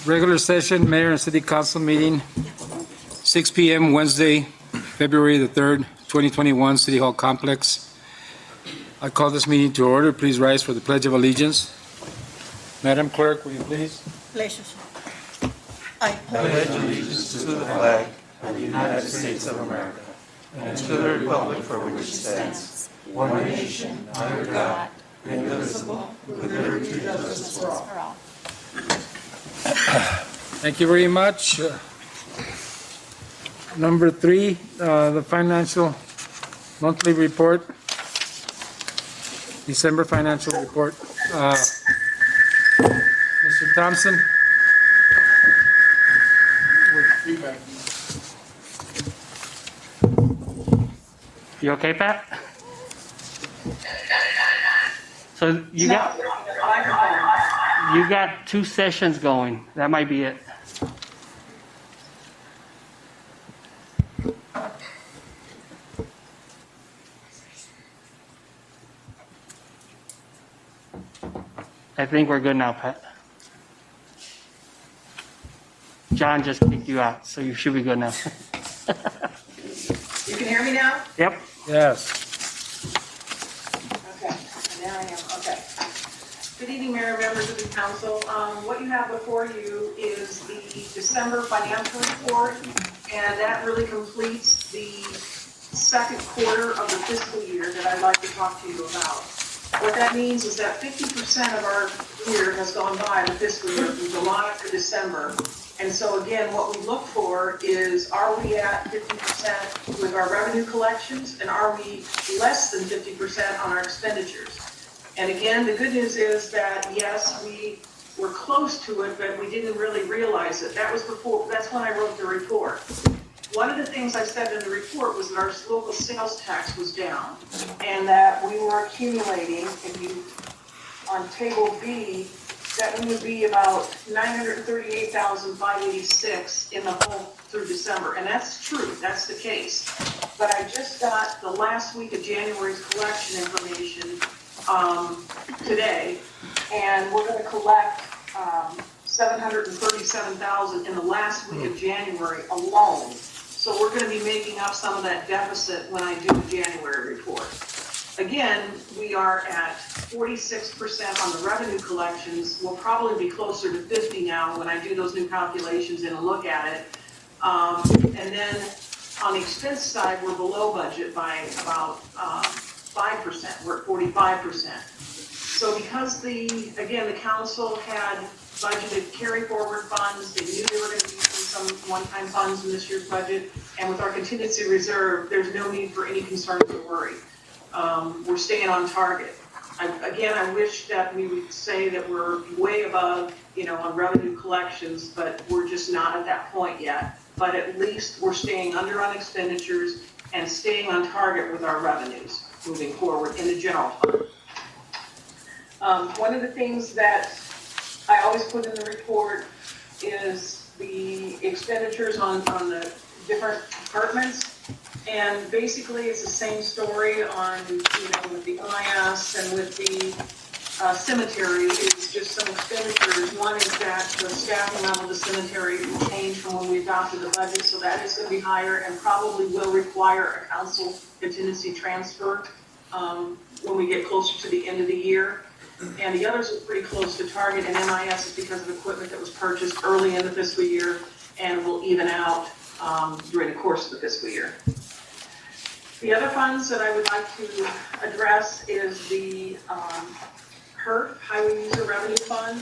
Regular session, mayor and city council meeting, 6 p.m. Wednesday, February the 3rd, 2021, City Hall Complex. I call this meeting to order. Please rise for the Pledge of Allegiance. Madam Clerk, will you please? Pleasure. I pledge allegiance to the flag of the United States of America and to the republic for which it stands, one nation, under God, indivisible, with liberty and justice for all. Thank you very much. Number 3, the financial monthly report, December financial report. Mr. Thompson? You okay, Pat? So you got 2 sessions going. That might be it. I think we're good now, Pat. John just kicked you out, so you should be good now. You can hear me now? Yep. Yes. Okay, now I am, okay. Good evening, Mayor, members of the council. What you have before you is the December financial report, and that really completes the second quarter of the fiscal year that I'd like to talk to you about. What that means is that 50% of our year has gone by, the fiscal year, from July to December. And so again, what we look for is, are we at 50% with our revenue collections, and are we less than 50% on our expenditures? And again, the good news is that, yes, we were close to it, but we didn't really realize it. That was before, that's when I wrote the report. One of the things I said in the report was that our local sales tax was down, and that we were accumulating, on table B, that we would be about $938,586 in the whole through December. And that's true, that's the case. But I just got the last week of January's collection information today, and we're going to collect $737,000 in the last week of January alone. So we're going to be making up some of that deficit when I do the January report. Again, we are at 46% on the revenue collections. We'll probably be closer to 50 now when I do those new calculations and look at it. And then on the expense side, we're below budget by about 5%. We're at 45%. So because the council had budgeted carry forward funds, they knew they were going to be using some one-time funds in this year's budget, and with our contingency reserve, there's no need for any concern or worry. We're staying on target. I wish that we would say that we're way above, on revenue collections, but we're just not at that point yet. But at least we're staying under on expenditures and staying on target with our revenues moving forward in the general fund. One of the things that I always put in the report is the expenditures on the different departments. And basically, it's the same story on, with the MIS and with the cemetery. It's just some expenditures. One is that the staffing level of the cemetery will change from when we adopted the budget, so that is going to be higher and probably will require a council contingency transfer when we get closer to the end of the year. And the others are pretty close to target, and MIS is because of equipment that was purchased early in the fiscal year and will even out during the course of the fiscal year. The other funds that I would like to address is the HERF, Highway User Revenue Fund,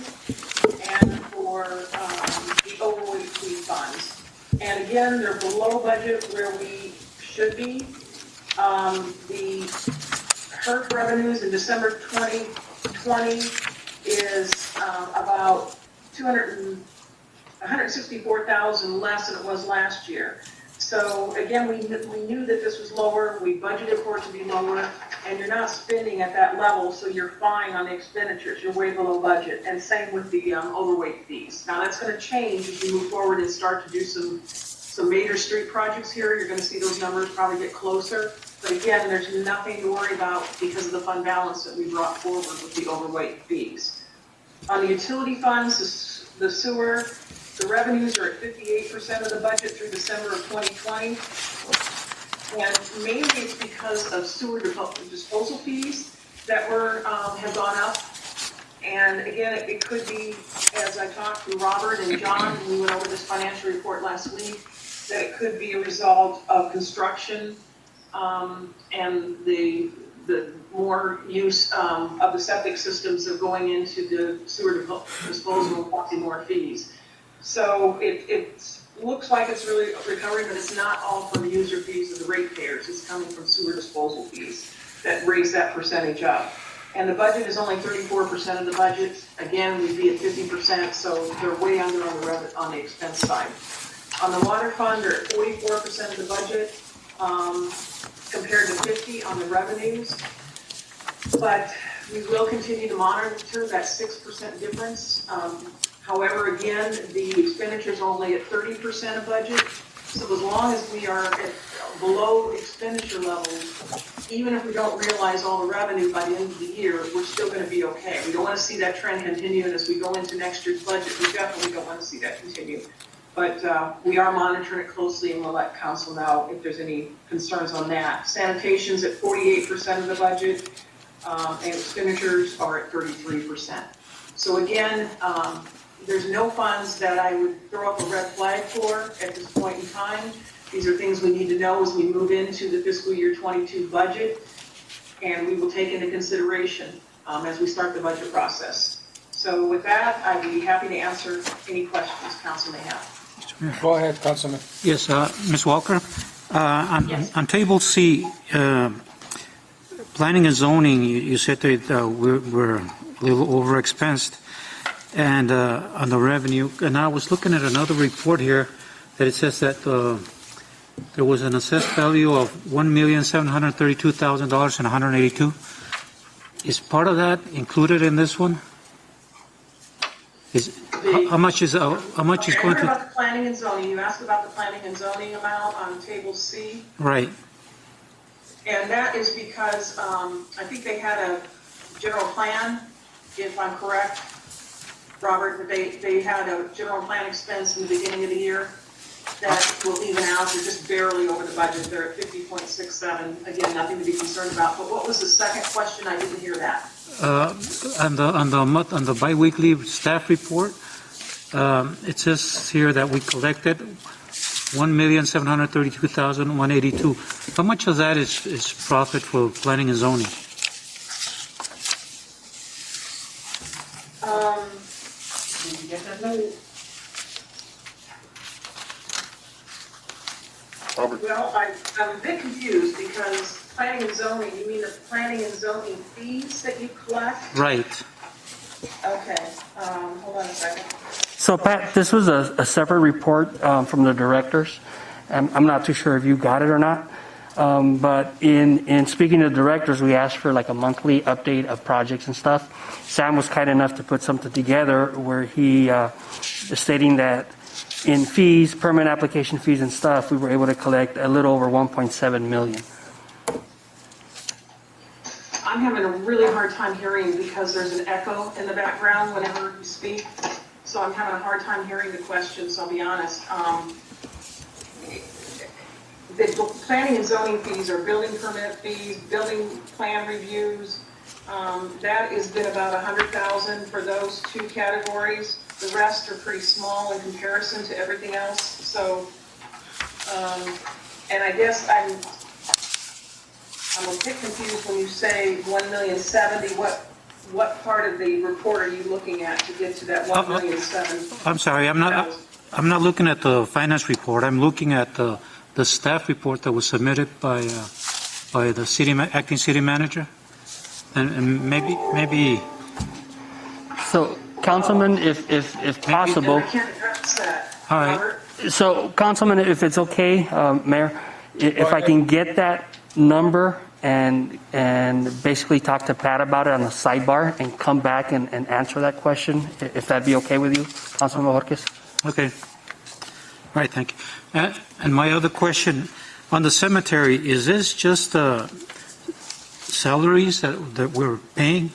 and for the overweight fee funds. And again, they're below budget where we should be. The HERF revenues in December 2020 is about $164,000 less than it was last year. So again, we knew that this was lower, we budgeted for it to be lower, and you're not spending at that level, so you're fine on the expenditures, you're way below budget, and same with the overweight fees. Now that's going to change as we move forward and start to do some major street projects here. You're going to see those numbers probably get closer, but again, there's nothing to worry about because of the fund balance that we brought forward with the overweight fees. On the utility funds, the sewer, The revenues are at 58% of the budget through December of 2020. And mainly it's because of sewer disposal fees that have gone up. And again, it could be, as I talked to Robert and John, we went over this financial report last week, that it could be a result of construction and the more use of the septic systems of going into the sewer disposal and costing more fees. So it looks like it's really recovering, but it's not all from the user fees of the ratepayers. It's coming from sewer disposal fees that raise that percentage up. And the budget is only 34% of the budget. Again, we'd be at 50%, so they're way under on the expense side. On the water fund, they're at 44% of the budget, compared to 50 on the revenues. But we will continue to monitor that 6% difference. However, again, the expenditure is only at 30% of budget. So as long as we are at below expenditure levels, even if we don't realize all the revenue by the end of the year, we're still going to be okay. We don't want to see that trend continue, and as we go into next year's budget, we definitely don't want to see that continue. But we are monitoring it closely, and we'll let council know if there's any concerns on that. Sanitation's at 48% of the budget, and expenditures are at 33%. So again, there's no funds that I would throw up a red flag for at this point in time. These are things we need to know as we move into the fiscal year 22 budget, and we will take into consideration as we start the budget process. So with that, I'd be happy to answer any questions council may have. Go ahead, Councilman. Yes, Ms. Walker, Yes. on Table C, planning and zoning, you said that we're a little overexpensed and on the revenue. And I was looking at another report here that it says that there was an assessed value of $1,732,182. Is part of that included in this one? How much is going About to? the planning and zoning, you asked about the planning and zoning amount on table C, Right. and that is because I think they had a general plan, if I'm correct, Robert, that they had a general plan expense in the beginning of the year that will even out. They're just barely over the budget. They're at 50.67. Again, nothing to be concerned about. But what was the second question? I didn't hear that. On the biweekly staff report, it says here that we collected $1,732,182. How much of that is profit for planning and zoning? Did you get that note? Well, I'm a bit confused because planning and zoning, you mean the planning and zoning fees that you collect? Right. Okay, hold on a second. So Pat, this was a separate report from the directors. I'm not too sure if you got it or not. But in speaking to the directors, we asked for like a monthly update of projects and stuff. Sam was kind enough to put something together where he is stating that in fees, permit application fees and stuff, we were able to collect a little over 1.7 million. I'm having a really hard time hearing because there's an echo in the background whenever you speak. So I'm having a hard time hearing the questions, I'll be honest. The planning and zoning fees are building permit fees, building plan reviews. That has been about $100,000 for those two categories. The rest are pretty small in comparison to everything else. So, and I guess I'm a bit confused when you say $1,070,000. What part of the report are you looking at to get to that $1,007,000? I'm sorry, I'm not looking at the finance report. I'm looking at the staff report that was submitted by the acting city manager, and maybe. So Councilman, if possible. I can't address that. All right. Robert? So, Councilman, if it's okay, Mayor, if I can get that number and basically talk to Pat about it on the sidebar and come back and answer that question, if that'd be okay with you, Councilman Bojorquez? Okay. All right, thank you. And my other question, on the cemetery, is this just salaries that we're paying?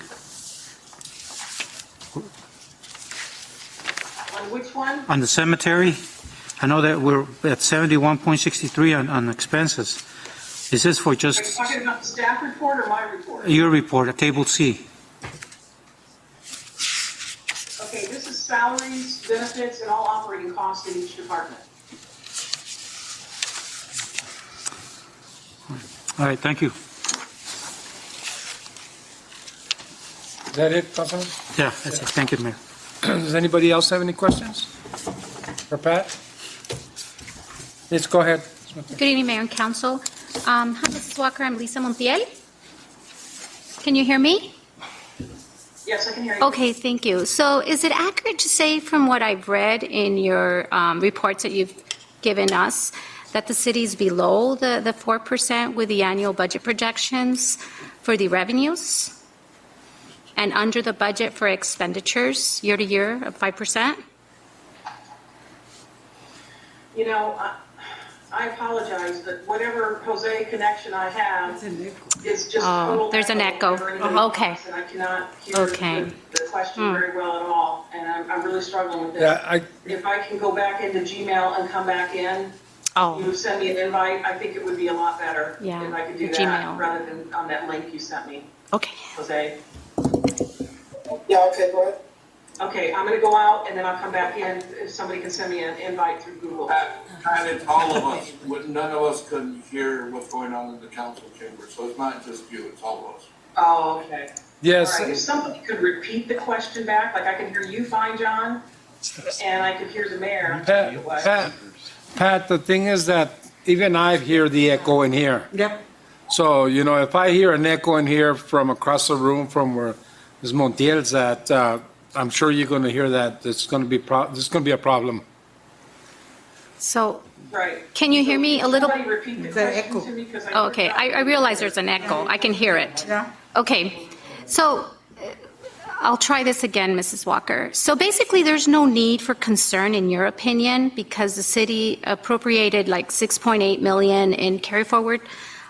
On which one? On the cemetery, I know that we're at 71.63 on expenses. Is this for Are you just talking about the staff report or my report? your report, at table C? Okay, this is salaries, benefits, and all operating costs in each department. All right, thank you. Is that it, Councilman? Yeah, that's it. Thank you, Mayor. Does anybody else have any questions? For Pat? Let's go ahead. Good evening, Mayor and Council. Hi, Mrs. Walker, I'm Lisa Montiel. Can you hear me? Yes, I can hear you. Okay, thank you. So is it accurate to say from what I've read in your reports that you've given us that the city is below the 4% with the annual budget projections for the revenues and under the budget for expenditures year to year of 5%? You know, I apologize, but whatever Jose connection I have is just Oh, total. there's an echo. whenever anybody Okay. talks, And I cannot hear Okay. the question very well at all, and I'm really struggling with this. Yeah, If I can go back into Gmail and come back in, Oh, you send me an invite, I think it would be a lot better. Yeah, If I could do the that, Gmail. rather than on that link you sent me, okay. Jose. Yeah, okay, go ahead. Okay, I'm gonna go out and then I'll come back in, if somebody can send me an invite through Google. And it's all of us, none of us can hear what's going on in the council chamber, so it's not just you, it's all of us. Oh, okay. yes. All right, if somebody could repeat the question back, like I can hear you fine, John, and I could hear the mayor. Pat, the thing is that even I hear the echo in here. Yep. So, you know, if I hear an echo in here from across the room from where Ms. Montiel's at, I'm sure you're going to hear that. It's going to be a problem. So, Right. can you hear me a little? Somebody repeat the The question echo. to me, 'cause I. Oh, okay, I realize there's an echo. I can hear it. Yeah. Okay, so I'll try this again, Mrs. Walker. So basically, there's no need for concern, in your opinion, because the city appropriated like 6.8 million in carry forward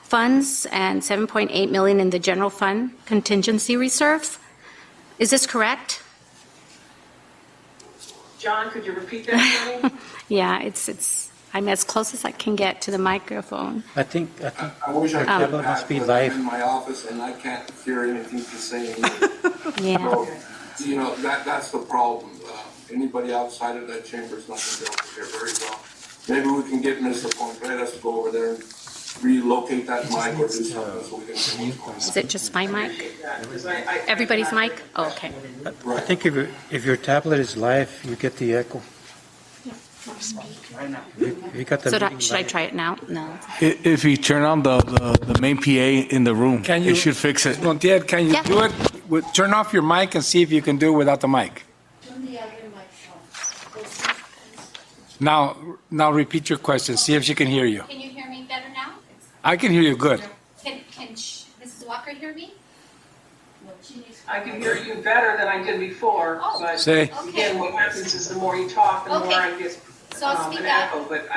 funds and 7.8 million in the general fund contingency reserve. Is this correct? John, could you repeat that for me? Yeah, I'm as close as I can get to the microphone. I think I wish I That could, must Pat, be but live. I'm in my office and I can't hear anything you're saying. Yeah. So, you know, that's the problem. Anybody outside of that chamber is not gonna be able to hear very well. Maybe we can get Mr. Contreras to go over there and relocate that mic or do something so we can see what's going on. Is it just my mic? Appreciate that, 'cause I Everybody's cannot mic? hear the Oh, question. okay. I think if your tablet is live, you get the echo. You got the So meeting should I live. try it now? No. If you turn on the main PA in the room, Can you- it should fix it. Montiel, can you Yeah. do it? Turn off your mic and see if you can do it without the mic. Now repeat your question. See if she can hear you. Can you hear me better now? I can hear you good. Can Mrs. Walker hear me? I can hear you better than I did before, Oh. but Say, again, what happens is the more you talk, the more Okay. I get So I'll speak an up. echo, but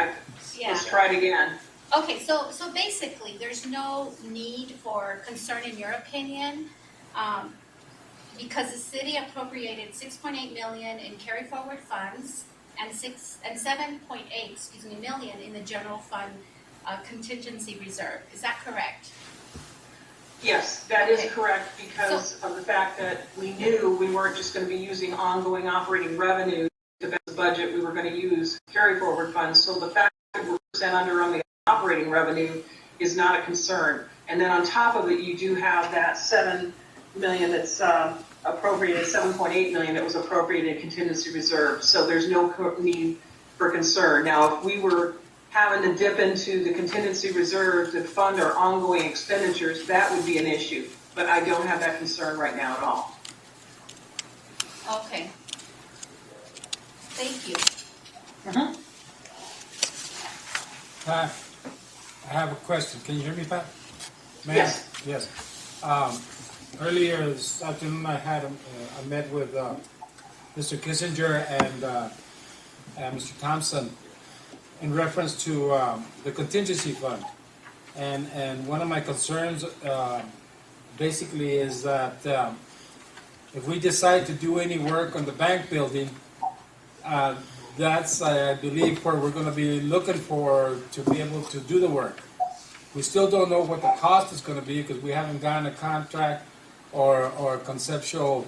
Yeah. let's try it again. Okay, so basically, there's no need for concern in your opinion, because the city appropriated 6.8 million in carry forward funds and 7.8, million in the general fund contingency reserve. Is that correct? Yes, that is Okay. correct because of the fact that we knew we weren't just going to be using ongoing operating revenue to balance the budget. We were going to use carry forward funds. So the fact that we're percent under on the operating revenue is not a concern. And then on top of it, you do have that 7 million that's appropriated, 7.8 million that was appropriated in contingency reserve. So there's no need for concern. Now, if we were having to dip into the contingency reserve to fund our ongoing expenditures, that would be an issue. But I don't have that concern right now at all. Okay. Thank you. Pat, I have a question. Can you hear me, Pat? Ma'am? Yes. Yes. Earlier this afternoon, I met with Mr. Kissinger and Mr. Thompson in reference to the contingency fund. And one of my concerns basically is that if we decide to do any work on the bank building, That's, I believe, where we're gonna be looking for to be able to do the work. We still don't know what the cost is gonna be because we haven't gotten a contract or conceptual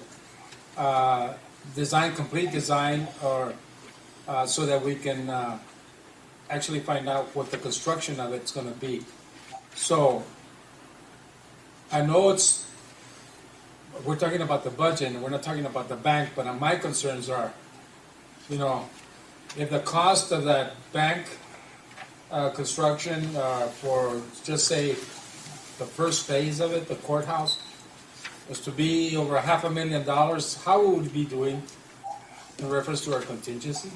design, complete design, or so that we can actually find out what the construction of it's gonna be. So, I know we're talking about the budget and we're not talking about the bank, but my concerns are, you know, if the cost of that bank construction for, just say, the first phase of it, the courthouse, was to be over $500,000, how would we be doing in reference to our contingency?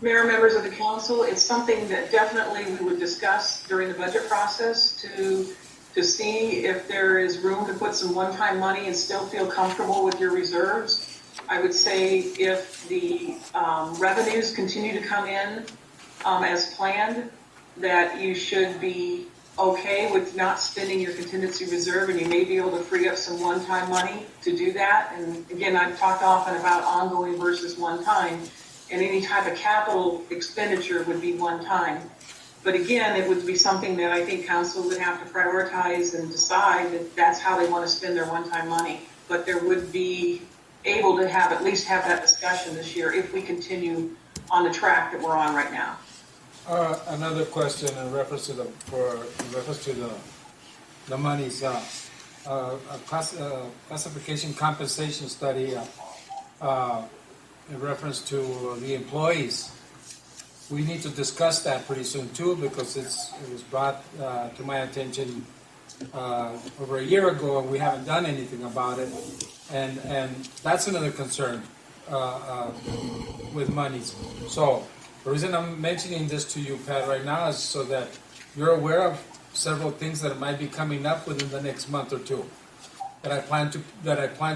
Mayor, members of the council, it's something that definitely we would discuss during the budget process to see if there is room to put some one-time money and still feel comfortable with your reserves. I would say if the revenues continue to come in as planned, that you should be okay with not spending your contingency reserve, and you may be able to free up some one-time money to do that. And again, I've talked often about ongoing versus one-time, and any type of capital expenditure would be one-time. But again, it would be something that I think council would have to prioritize and decide that that's how they want to spend their one-time money. But there would be able to have, at least have that discussion this year if we continue on the track that we're on right now. Another question in reference to the monies, classification compensation study in reference to the employees. We need to discuss that pretty soon too, because it was brought to my attention over a year ago, and we haven't done anything about it. And that's another concern with monies. So the reason I'm mentioning this to you, Pat, right now is so that you're aware of several things that might be coming up within the next month or two that I plan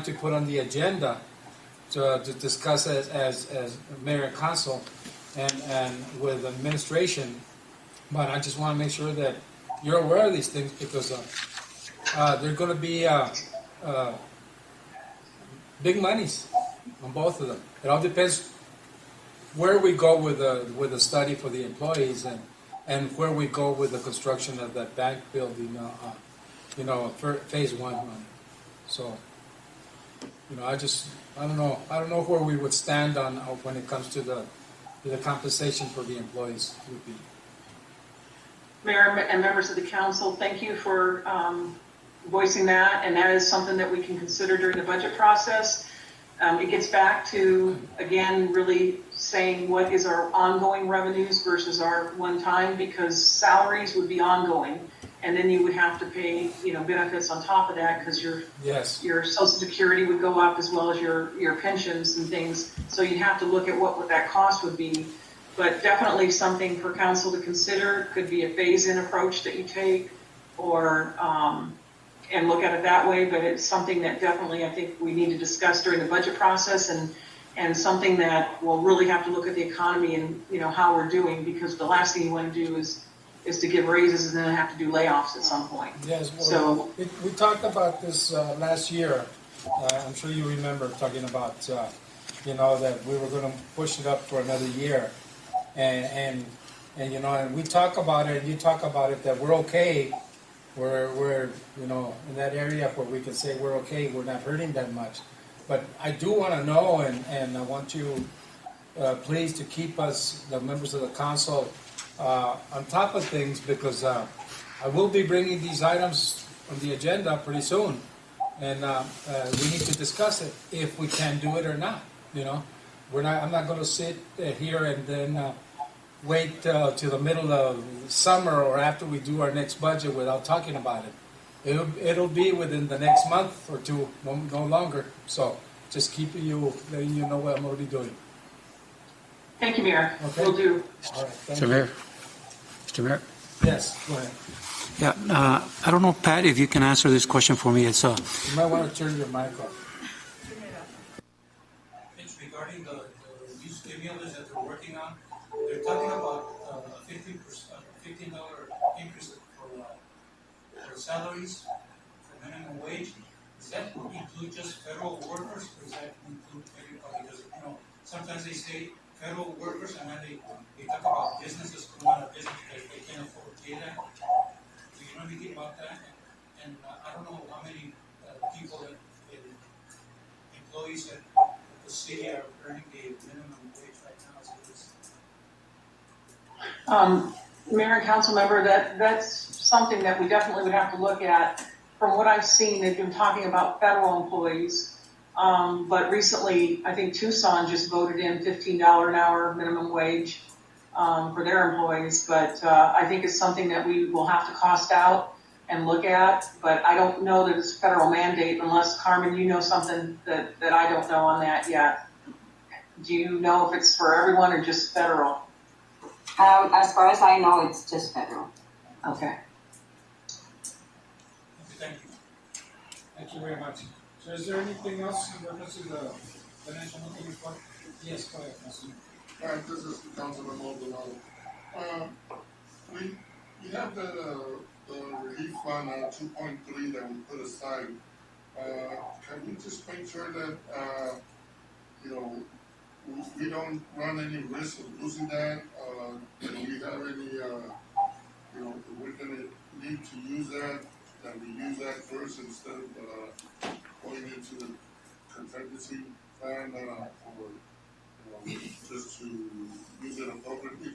to put on the agenda to discuss as mayor and council and with administration. But I just want to make sure that you're aware of these things, because they're going to be big monies on both of them. It all depends where we go with the study for the employees and where we go with the construction of that bank building, for phase one. So, I don't know where we would stand on when it comes to the compensation for the employees would be. Mayor and members of the council, thank you for voicing that, and that is something that we can consider during the budget process. It gets back to, again, really saying what is our ongoing revenues versus our one-time, because salaries would be ongoing, and then you would have to pay, benefits on top of that, because your Social Security would go up as well as your pensions and things. So you'd have to look at what that cost would be. But definitely something for council to consider. Could be a phase-in approach that you take, or and look at it that way. But it's something that definitely I think we need to discuss during the budget process, and something that we'll really have to look at the economy and how we're doing, because the last thing you want to do is to give raises and then have to do layoffs at some point. Yes. Well, so we talked about this last year. I'm sure you remember talking about that we were going to push it up for another year. And we talk about it, and you talk about it, that we're okay. We're in that area where we can say we're okay. We're not hurting that much. But I do want to know, and I want you, please, to keep us, the members of the council, on top of things, because I will be bringing these items on the agenda pretty soon, and we need to discuss it if we can do it or not. I'm not going to sit here and then wait till the middle of summer or after we do our next budget without talking about it. It'll be within the next month or two, no longer. So just letting you know what I'm going to be doing. thank you, Mayor. Okay. Will do. All right. Thank Mr. you. Mayor? Mr. Mayor? Yes. Go ahead. Yeah, I don't know, Pat, if you can answer this question for me. It's You might want to turn your mic off. It's regarding the new stimulus that they're working on. They're talking about a $15 increase for salaries, for minimum wage. Does that include just federal workers, or does that include everybody? Because sometimes they say federal workers, and then they talk about businesses going out of business because they can't afford to pay that. Do you know anything about that? And I don't know how many people that employees at the city are earning the minimum wage right now. So it's, Mayor and council member, that's something that we definitely would have to look at. From what I've seen, they've been talking about federal employees. But recently, I think Tucson just voted in $15 an hour minimum wage for their employees. But I think it's something that we will have to cost out and look at. But I don't know that it's a federal mandate unless, Carmen, you know something that I don't know on that yet. Do you know if it's for everyone or just federal? As far as I know, it's just federal. Okay. thank you. Thank you very much. So is there anything else in reference to the financial monthly report? Yes, go ahead, Councilman. All right, this is Councilman Maldonado. We have the relief fund 2.3 that we put aside. Can we just make sure that, we don't run any risk of losing that? Do we have any, if we're gonna need to use that we use that first instead of going into the contingency plan for, just to use it appropriately?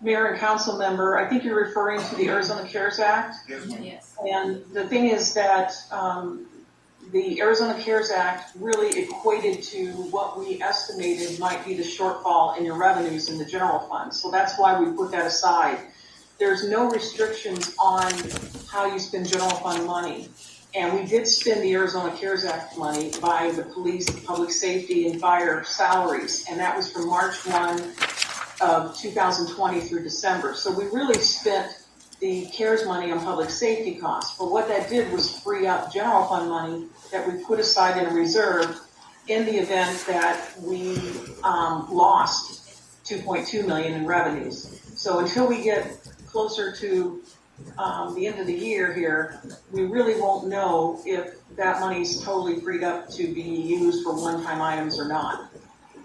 Mayor and council member, I think you're referring to the Arizona CARES Act. Yes, ma'am. Yes. And the thing is that the Arizona CARES Act really equated to what we estimated might be the shortfall in your revenues in the general fund. So that's why we put that aside. There's no restrictions on how you spend general fund money. And we did spend the Arizona CARES Act money by the police, public safety, and fire salaries. And that was from March 1 of 2020 through December. So we really spent the CARES money on public safety costs. But what that did was free up general fund money that we put aside in a reserve in the event that we lost $2.2 million in revenues. So until we get closer to the end of the year here, we really won't know if that money's totally freed up to be used for one-time items or not.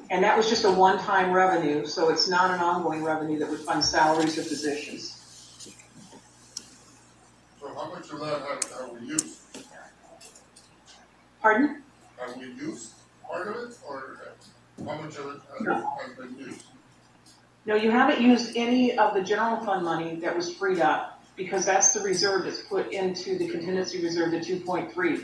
And that was just a one-time revenue, so it's not an ongoing revenue that would fund salaries or positions. So how much of that have we used? Pardon? Have we used part of it, or how much of it has been used? No, you haven't used any of the general fund money that was freed up because that's the reserve that's put into the contingency reserve, the 2.3. Correct.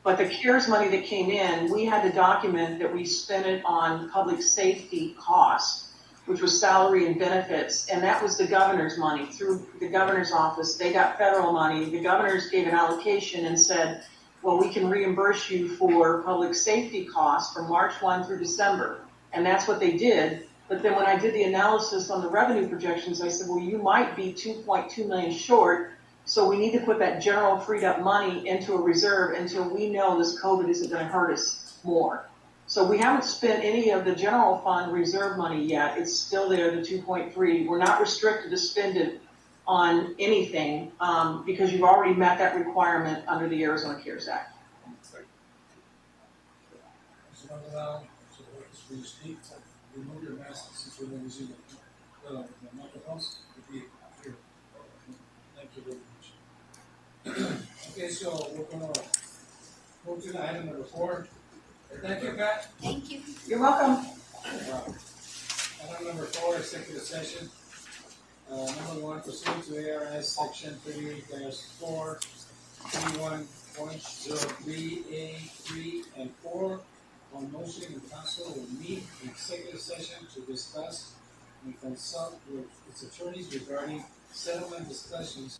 But the CARES money that came in, we had to document that we spent it on public safety costs, which was salary and benefits, and that was the governor's money through the governor's office. They got federal money. The governors gave an allocation and said, well, we can reimburse you for public safety costs from March 1 through December. And that's what they did. But then when I did the analysis on the revenue projections, I said, well, you might be 2.2 million short. So we need to put that general freed up money into a reserve until we know this COVID isn't going to hurt us more. So we haven't spent any of the general fund reserve money yet. It's still there, the 2.3. We're not restricted to spend it on anything because you've already met that requirement under the Arizona CARES Act. Mr. Maldonado, so when you speak, remove your mask since we're going to use the microphones to be here. Thank you very much. Okay, so we're going to move to item number 4. Thank you, Pat. Thank you. You're welcome. Item number 4, executive session. Number 1, pursuant to ARS section 38-4, 31.03A 3 and 4, on motion and council will meet in executive session to discuss and consult with its attorneys regarding settlement discussions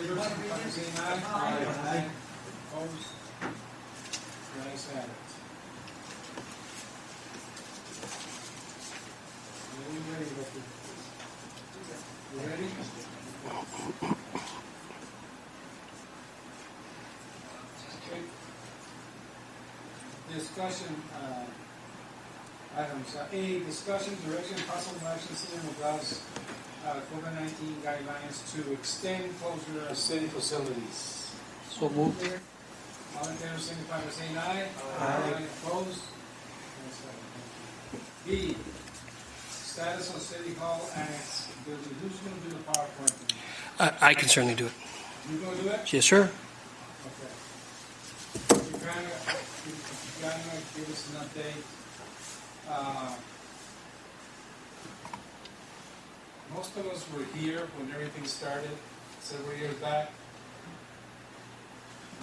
chambers, signify by saying aye. Aye. Opposed? The ayes have it. Are you ready, Becky? You ready? Okay. Discussion, items. A, discussion, direction, possible action, city of Nogales, COVID-19 guidelines to extend closure of city facilities. So moved. All in favor, signify by saying aye. Aye. Opposed? B, status on City Hall Annex building. Who's going to do the PowerPoint? I can certainly do it. You going to do it? Yes, sir. Okay. You kind of give us an update. Most of us were here when everything started several years back.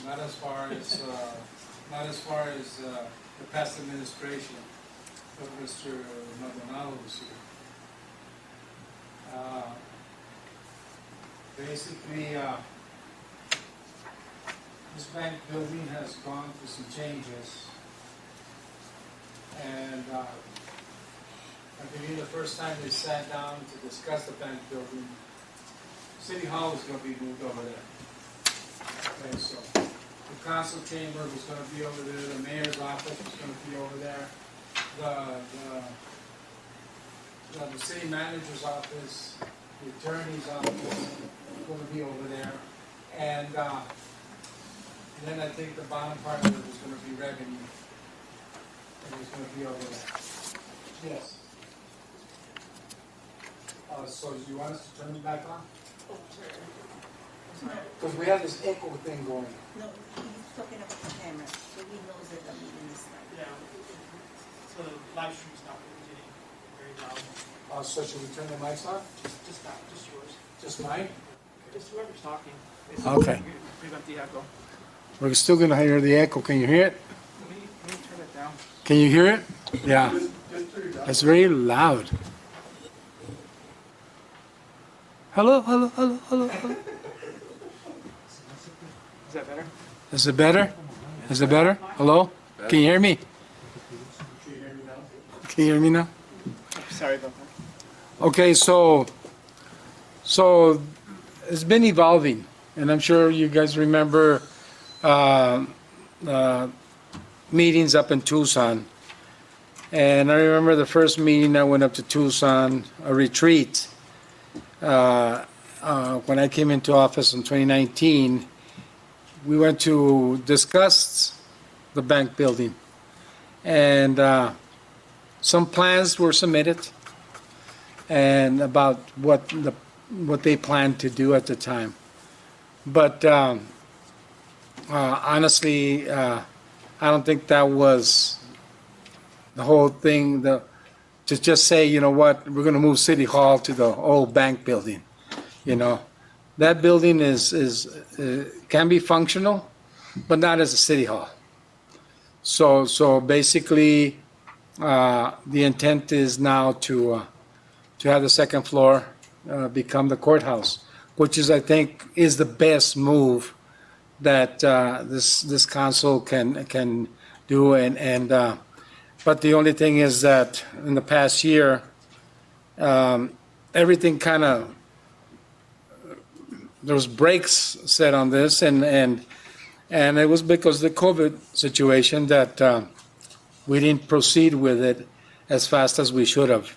Not as far as the past administration, but Mr. Maldonado was here. Basically, this bank building has gone through some changes. And I believe the first time they sat down to discuss the bank building, City Hall was going to be moved over there. Okay, so the council chamber was going to be over there, the mayor's office was going to be over there, the city manager's office, the attorney's office was going to be over there, and then I think the bottom part of it was going to be revenue. It was going to be over there. Yes. So do you want us to turn it back on? Because we have this echo thing going. No, he's talking about the camera, so he knows that the meeting is starting. Yeah, so the live stream's not really getting very loud. So should we turn the mics on? Just not, just yours. Just mine? Just whoever's talking. Okay. Prevent the echo. We're still going to hear the echo. Can you hear it? Let me turn it down. Can you hear it? Yeah. It's very loud. Hello, hello, hello, hello, hello. Is that better? Is it better? Is it better? Hello? Can you hear me? Can you hear me now? Sorry about that. Okay, so it's been evolving, and I'm sure you guys remember meetings up in Tucson. And I remember the first meeting I went up to Tucson, a retreat, when I came into office in 2019. We went to discuss the bank building, and some plans were submitted and about what they planned to do at the time. But honestly, I don't think that was the whole thing. To just say, you know what, we're going to move City Hall to the old bank building. You know, that building can be functional, but not as a City Hall. So basically, the intent is now to have the second floor become the courthouse, which is, I think, is the best move that this council can do. But the only thing is that in the past year, everything kind of, there was brakes set on this, and it was because of the COVID situation that we didn't proceed with it as fast as we should have.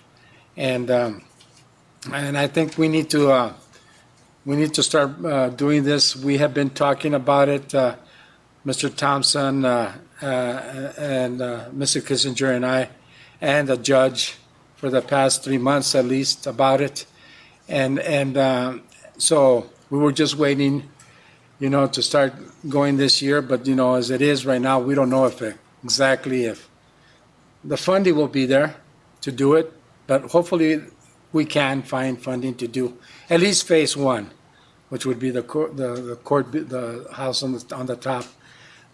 And I think we need to start doing this. We have been talking about it, Mr. Thompson and Mr. Kissinger and I, and the judge for the past 3 months at least about it. And so we were just waiting, to start going this year. But, as it is right now, we don't know if the funding will be there to do it. But hopefully we can find funding to do at least phase one, which would be the house on the top.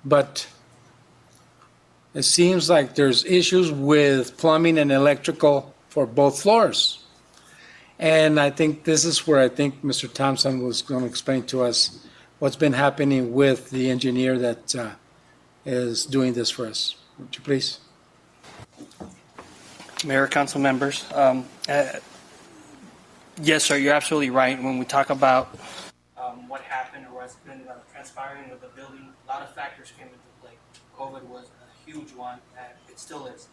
But it seems like there's issues with plumbing and electrical for both floors. And I think this is where I think Mr. Thompson was going to explain to us what's been happening with the engineer that is doing this for us. Would you please? Mayor, council members, yes, sir, you're absolutely right. When we talk about what happened or what's been transpiring with the building, a lot of factors came into play. COVID was a huge one, and it still is.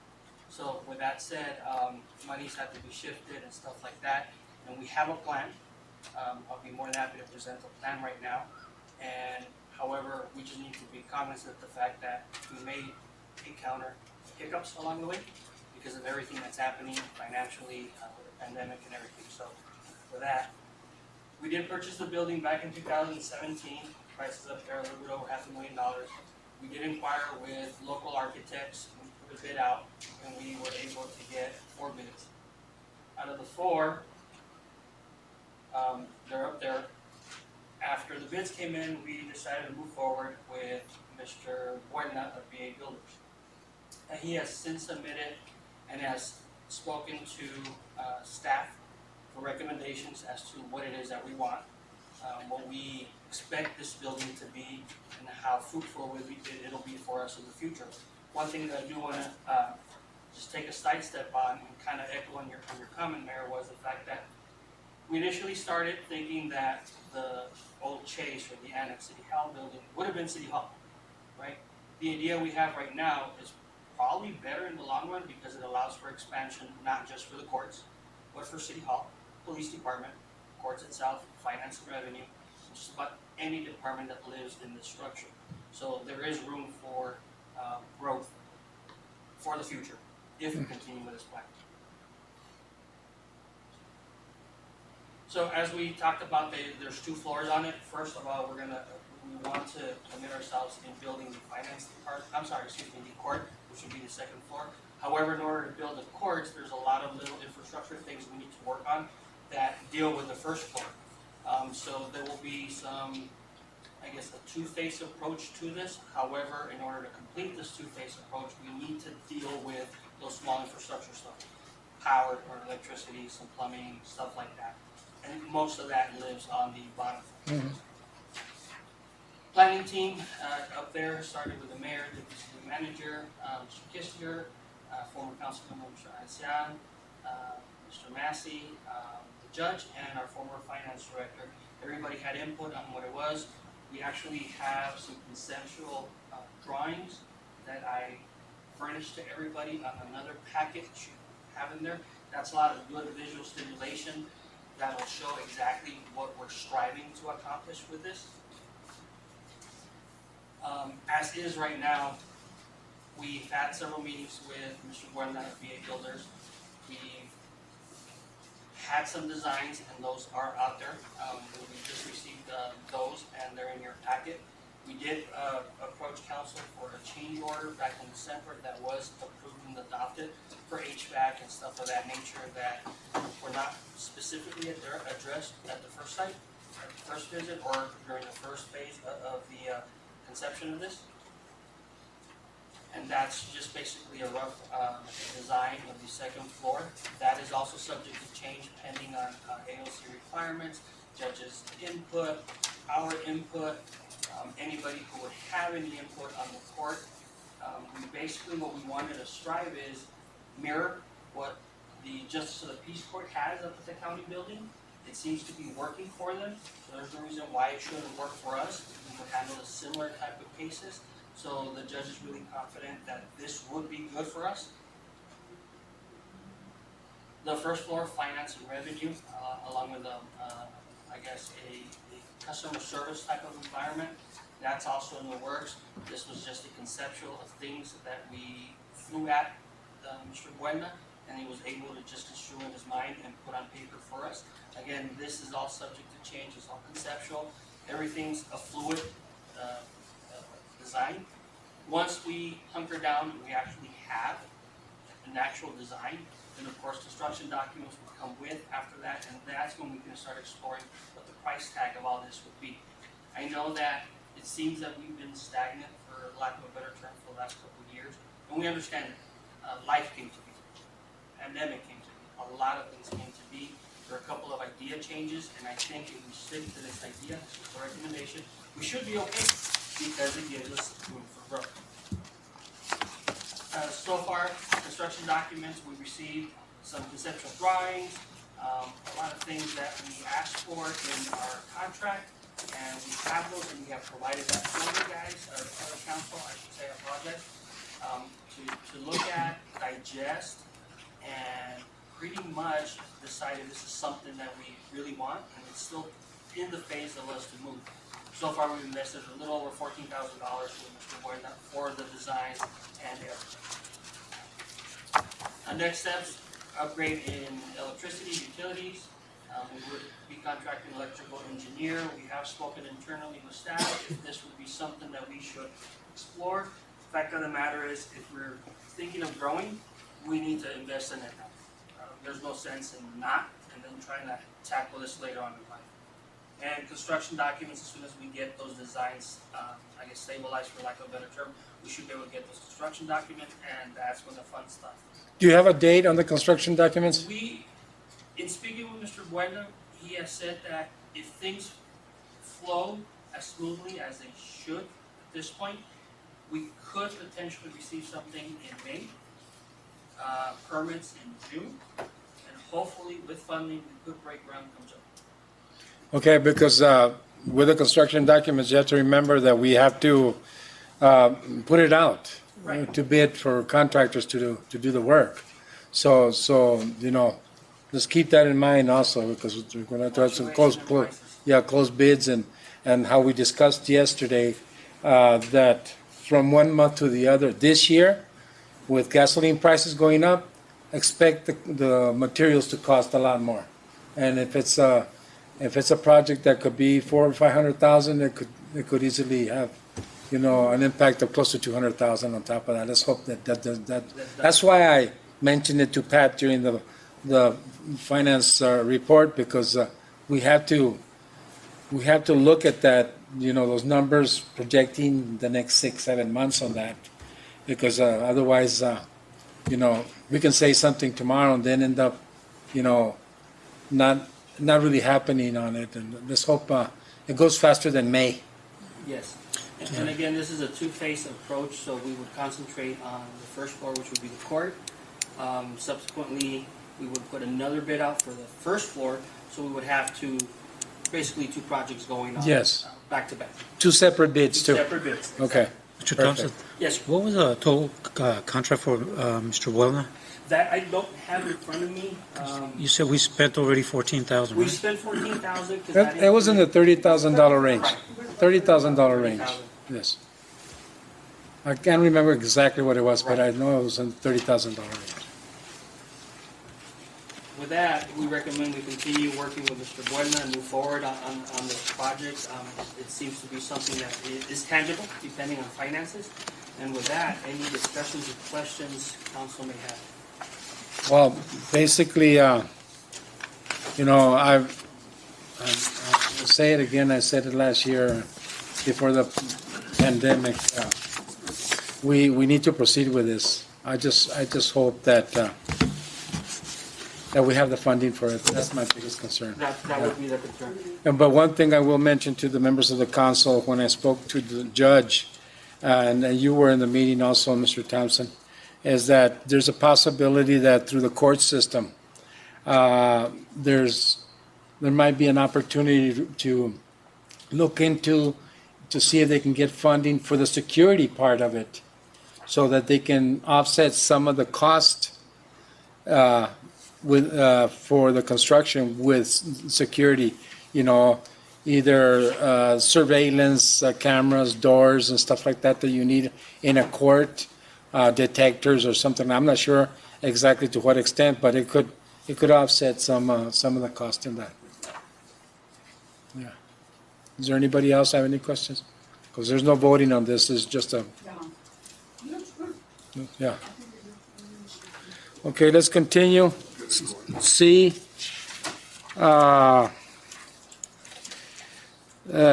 So with that said, monies had to be shifted and stuff like that, and we have a plan. I'll be more than happy to present a plan right now. And however, we just need to be cognizant of the fact that we may encounter hiccups along the way because of everything that's happening financially, with the pandemic and everything. So for that, we did purchase the building back in 2017. Prices up there a little bit over $500,000. We did inquire with local architects, we put a bid out, and we were able to get 4 bids. Out of the 4, they're up there. After the bids came in, we decided to move forward with Mr. Buena of BA Builders. And he has since submitted and has spoken to staff for recommendations as to what it is that we want, what we expect this building to be, and how fruitful it'll be for us in the future. One thing that I do want to just take a sidestep on and kind of echo on your comment, Mayor, was the fact that we initially started thinking that the old Chase or the Annex City Hall building would have been City Hall, right? The idea we have right now is probably better in the long run because it allows for expansion, not just for the courts, but for City Hall, Police Department, courts itself, finance and revenue, just about any department that lives in this structure. So there is room for growth for the future if we continue with this plan. So as we talked about, there's 2 floors on it. First of all, we want to commit ourselves in building the finance department, the court, which would be the 2nd floor. However, in order to build the courts, there's a lot of little infrastructure things we need to work on that deal with the 1st floor. So there will be some, I guess, a 2-phase approach to this. However, in order to complete this 2-phase approach, we need to deal with those small infrastructure stuff, power or electricity, some plumbing, stuff like that. And most of that lives on the bottom floor. Planning team up there started with the mayor, the city manager, Mr. Kissinger, former councilmember Mr. Ancian, Mr. Massey, the judge, and our former finance director. Everybody had input on what it was. We actually have some conceptual drawings that I furnished to everybody on another packet that you have in there. That's a lot of good visual stimulation that will show exactly what we're striving to accomplish with this. As is right now, we've had several meetings with Mr. Buena of BA Builders. We've had some designs, and those are out there. We just received those, and they're in your packet. We did approach council for a change order back in December that was approved and adopted for HVAC and stuff of that nature that were not specifically addressed at the first site, at the first visit, or during the first phase of the conception of this. And that's just basically a rough design of the 2nd floor. That is also subject to change pending on AOC requirements, judges' input, our input, anybody who would have any input on the court. Basically what we wanted to strive is mirror what the Justice of the Peace Court has up at the county building. It seems to be working for them, so there's no reason why it shouldn't work for us. We can handle a similar type of cases. So the judge is really confident that this would be good for us. The 1st floor, finance and revenue, along with I guess a customer service type of environment, that's also in the works. This was just a conceptual of things that we flew at Mr. Buena, and he was able to just construe in his mind and put on paper for us. Again, this is all subject to change. It's all conceptual. Everything's a fluid design. Once we hunker down and we actually have an actual design, then of course construction documents will come with after that, and that's when we can start exploring what the price tag of all this would be. I know that it seems that we've been stagnant, for lack of a better term, for the last couple of years, and we understand it. Life came to be, pandemic came to be, a lot of things came to be, There are a couple of idea changes, and I think if we stick to this idea, this is the recommendation, we should be okay because it gives us room for growth. So far, construction documents, we received some conceptual drawings, a lot of things that we asked for in our contract, and we have those, and we have provided that for you guys, or the council, I should say, I apologize, to look at, digest, and pretty much decided this is something that we really want, and it's still in the phase of us to move. So far, we've invested a little over $14,000 with Mr. Boyd for the design and everything. Next steps, upgrade in electricity, utilities. We would be contracting an electrical engineer. We have spoken internally with staff if this would be something that we should explore. The fact of the matter is, if we're thinking of growing, we need to invest in it now. There's no sense in not, and then trying to tackle this later on in life. And construction documents, as soon as we get those designs, I guess stabilized for lack of a better term, we should be able to get those construction documents, and that's when the fun stuff. Do you have a date on the construction documents? In speaking with Mr. Bueno, he has said that if things flow as smoothly as they should at this point, we could potentially receive something in May, permits in June, and hopefully with funding, we could break ground come July. Okay, because with the construction documents, you have to remember that we have to put it out to bid for contractors to do the work. So let's keep that in mind also, because we're going to have some close bids and how we discussed yesterday that from 1 month to the other this year, with gasoline prices going up, expect the materials to cost a lot more. And if it's a project that could be $400,000 or $500,000, it could easily have, an impact of close to $200,000 on top of that. Let's hope that's why I mentioned it to Pat during the finance report, because we have to look at that, those numbers projecting the next 6-7 months on that, because otherwise, we can say something tomorrow and then end up, not really happening on it. And let's hope it goes faster than May. Yes. And again, this is a two-phase approach, so we would concentrate on the first floor, which would be the court. Subsequently, we would put another bid out for the first floor, so we would have basically two projects going on. Yes. Back to back. Two separate bids, too. Separate bids. Okay. Mr. Thompson? Yes. What was the total contract for Mr. Welna? That I don't have in front of me. You said we spent already $14,000, We right? spent $14,000. It was in the $30,000 range. $30,000 range. Yes. I can't remember exactly what it was, but I know it was in the $30,000 range. With that, we recommend we continue working with Mr. Buena and move forward on this project. It seems to be something that is tangible, depending on finances. And with that, any discussions or questions council may have? Well, basically, I'll say it again, I said it last year before the pandemic. We need to proceed with this. I just hope that we have the funding for it. That's my biggest concern. That would be the concern. But one thing I will mention to the members of the council, when I spoke to the judge, and you were in the meeting also, Mr. Thompson, is that there's a possibility that through the court system, there might be an opportunity to look into to see if they can get funding for the security part of it, so that they can offset some of the cost for the construction with security, either surveillance cameras, doors, and stuff like that you need in a court, detectors or something. I'm not sure exactly to what extent, but it could offset some of the cost in that. Yeah. Does there anybody else have any questions? Because there's no voting on this. It's just a. Yeah. Okay, let's continue. C.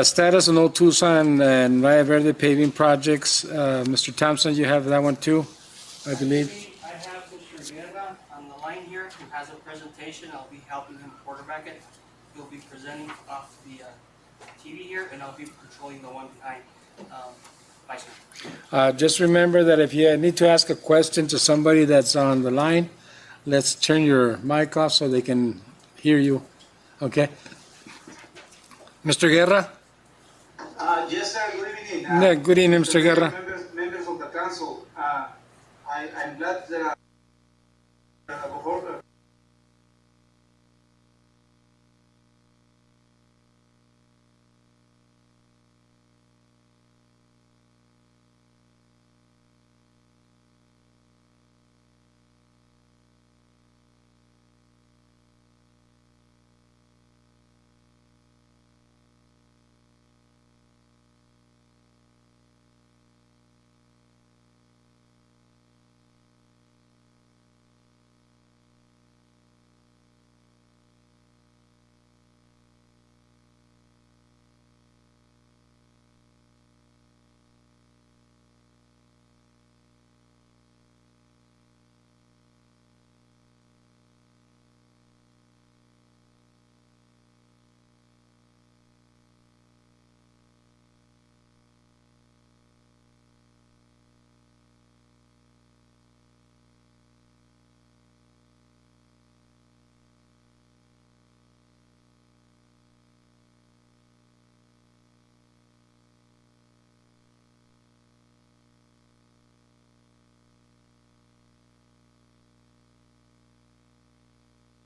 Status on Old Tucson and Valle Verde paving projects. Mr. Thompson, you have that one too, I believe. I have Mr. Guerra on the line here, who has a presentation. I'll be helping him quarterback it. He'll be presenting off the TV here, and I'll be controlling the one behind Vice Mayor. Just remember that if you need to ask a question to somebody that's on the line, let's turn your mic off so they can hear you. Okay? Mr. Guerra? Yes, sir. Good evening. Yeah, good evening, Mr. Guerra. Members of the council. I'm glad that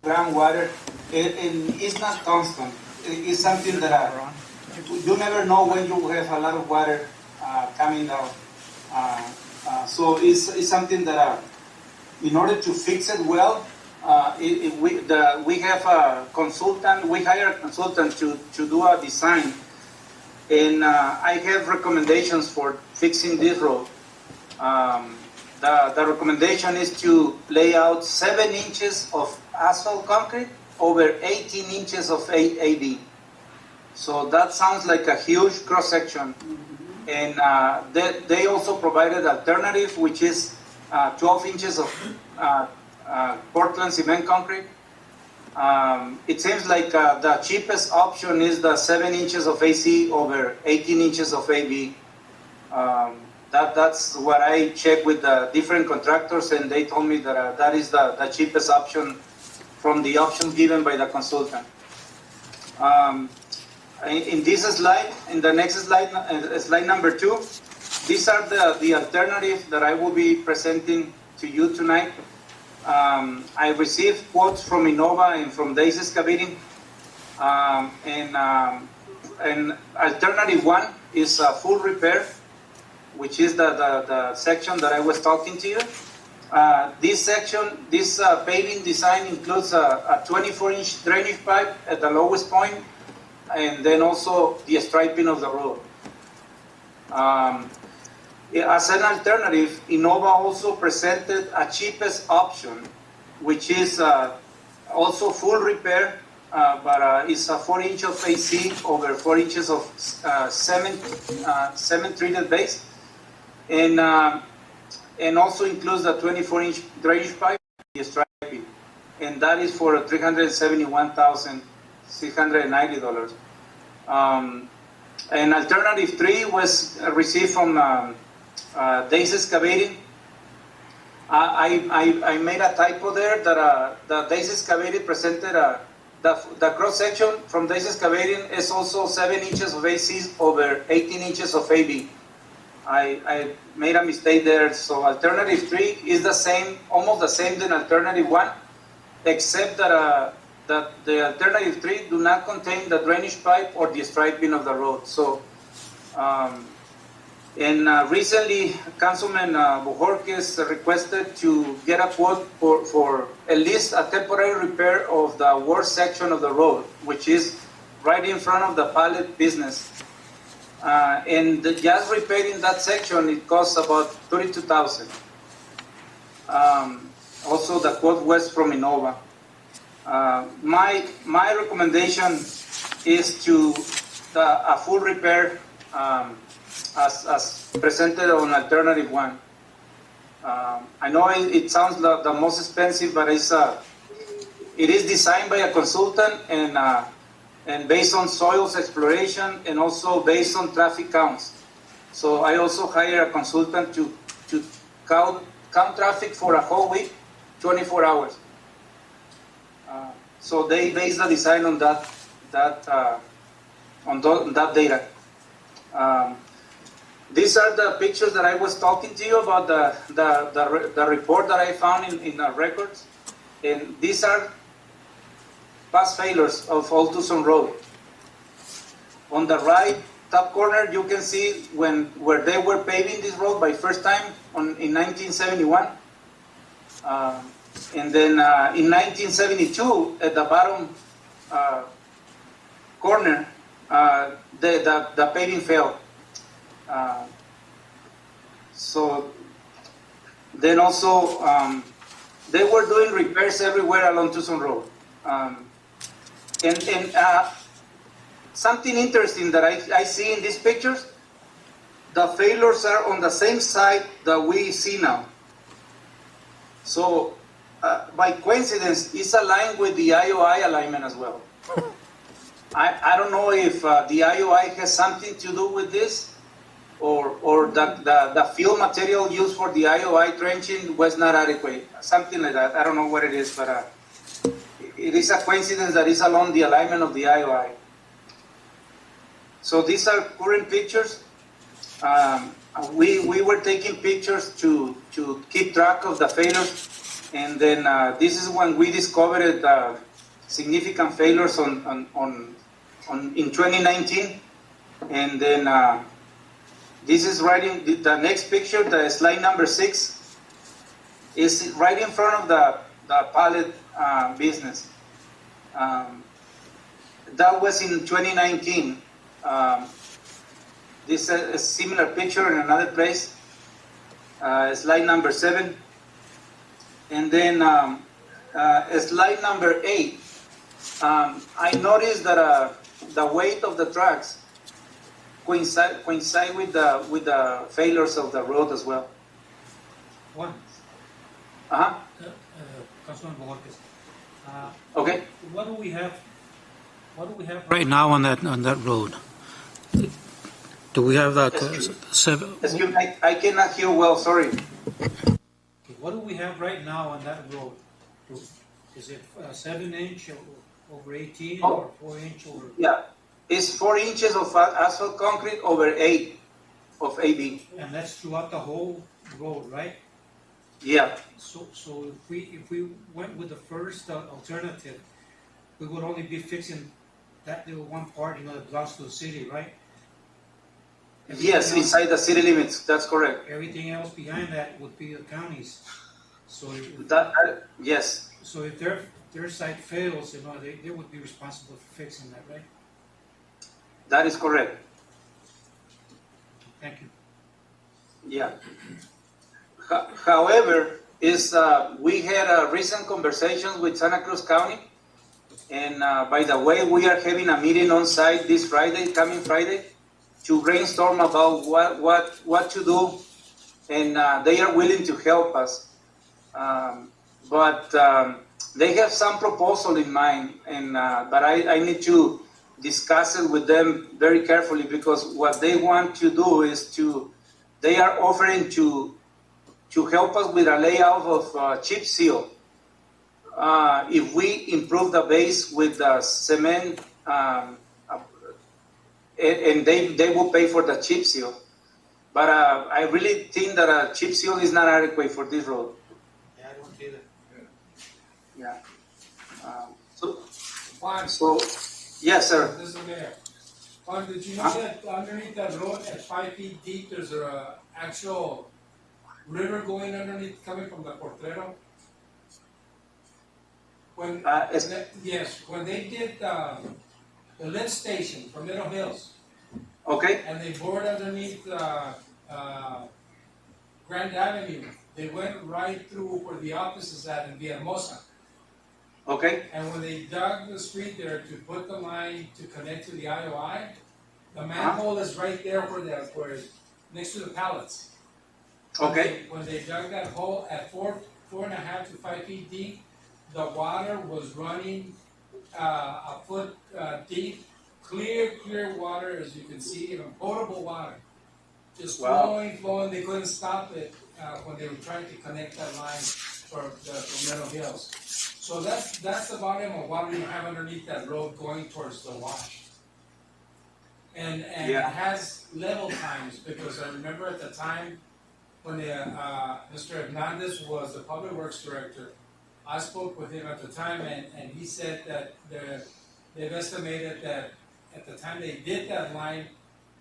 groundwater, it's not constant. It's something that you never know when you have a lot of water coming down. So it's something that in order to fix it well, we have a consultant, we hire a consultant to do a design. And I have recommendations for fixing this road. The recommendation is to lay out 7 inches of asphalt concrete over 18 inches of AD. So that sounds like a huge cross section. And they also provided alternative, which is 12 inches of Portland cement concrete. It seems like the cheapest option is the 7 inches of AC over 18 inches of AB. That's what I checked with the different contractors, and they told me that that is the cheapest option from the options given by the consultant. In this slide, in the next slide, slide number 2, these are the alternatives that I will be presenting to you tonight. I received quotes from Innova and from Days Excavating. And alternative 1 is full repair, which is the section that I was talking to you. This section, this paving design includes a 24-inch drainage pipe at the lowest point, and then also the striping of the road. As an alternative, Innova also presented a cheapest option, which is also full repair, but it's a 4 inch of AC over 4 inches of cement treated base, and also includes the 24-inch drainage pipe, the striping, and that is for $371,690. And alternative 3 was received from Days Excavating. I made a typo there that the Days Excavating presented the cross section from Days Excavating is also 7 inches of AC over 18 inches of AB. I made a mistake there. So alternative 3 is the same, almost the same than alternative 1, except that the alternative 3 do not contain the drainage pipe or the striping of the road. So, recently, Councilman Bojorquez requested to get a quote for at least a temporary repair of the worst section of the road, which is right in front of the pallet business. And just repairing that section, it costs about $32,000. Also, the quote was from Innova. My recommendation is to a full repair as presented on alternative 1. I know it sounds like the most expensive, but it is designed by a consultant and based on soils exploration and also based on traffic counts. So I also hire a consultant to count traffic for a whole week, 24 hours. So they base the design on that data. These are the pictures that I was talking to you about, the report that I found in our records. And these are past failures of Old Tucson Road. On the right top corner, you can see where they were paving this road by first time in 1971. And then in 1972, at the bottom corner, the paving failed. So then also they were doing repairs everywhere along Tucson Road. And something interesting that I see in these pictures, the failures are on the same side that we see now. So by coincidence, it's aligned with the IOI alignment as well. I don't know if the IOI has something to do with this, or the fill material used for the IOI trenching was not adequate, something like that. I don't know what it is, but it is a coincidence that it's along the alignment of the IOI. So these are current pictures. We were taking pictures to keep track of the failures, and then this is when we discovered significant failures in 2019, and then this is right in the next picture, the slide number 6, is right in front of the pallet business. That was in 2019. This is a similar picture in another place, slide number 7. And then slide number 8, I noticed that the weight of the trucks coincide with the failures of the road as well. One. Councilman Borges. Okay. What do we have right now on that road? Do we have that 7? Excuse me, I cannot hear well, sorry. What do we have right now on that road? Is it 7-inch over 18 or 4-inch over? Yeah, it's 4 inches of asphalt concrete over 8 of AB. And that's throughout the whole road, right? Yeah. So if we went with the first alternative, we would only be fixing that little one part, that belongs to the city, right? Yes, inside the city limits, that's correct. Everything else behind that would be the county's. So yes. So if their site fails, they would be responsible for fixing that, right? That is correct. Thank you. Yeah. However, we had recent conversations with Santa Cruz County, and by the way, we are having a meeting on site this Friday, coming Friday, to brainstorm about what to do, and they are willing to help us. But they have some proposal in mind, and but I need to discuss it with them very carefully, because what they want to do is they are offering to help us with a layout of chip seal. If we improve the base with the cement, and they will pay for the chip seal. But I really think that a chip seal is not adequate for this road. Yeah, I don't either. Yeah. Juan, Yes, sir. this is Mayor. Juan, did you know that underneath that road at 5 feet deep, there's an actual river going underneath, coming from the Portrero? When they did the lift station for Middle Hills. Okay. And they bored underneath Grand Avenue. They went right through where the office is at in Villahermosa. Okay. And when they dug the street there to put the line to connect to the IOI, the manhole is right there where next to the pallets. Okay. When they dug that hole at 4.5 to 5 feet deep, the water was running a foot deep, clear water, as you can see, even potable water. Just Wow. flowing, they couldn't stop it when they were trying to connect that line for Meadow Hills. So that's the volume of water you have underneath that road going towards the wash. And it Yeah. has level times, because I remember at the time when Mr. Hernandez was the Public Works Director, I spoke with him at the time, and he said that they've estimated that at the time they did that line,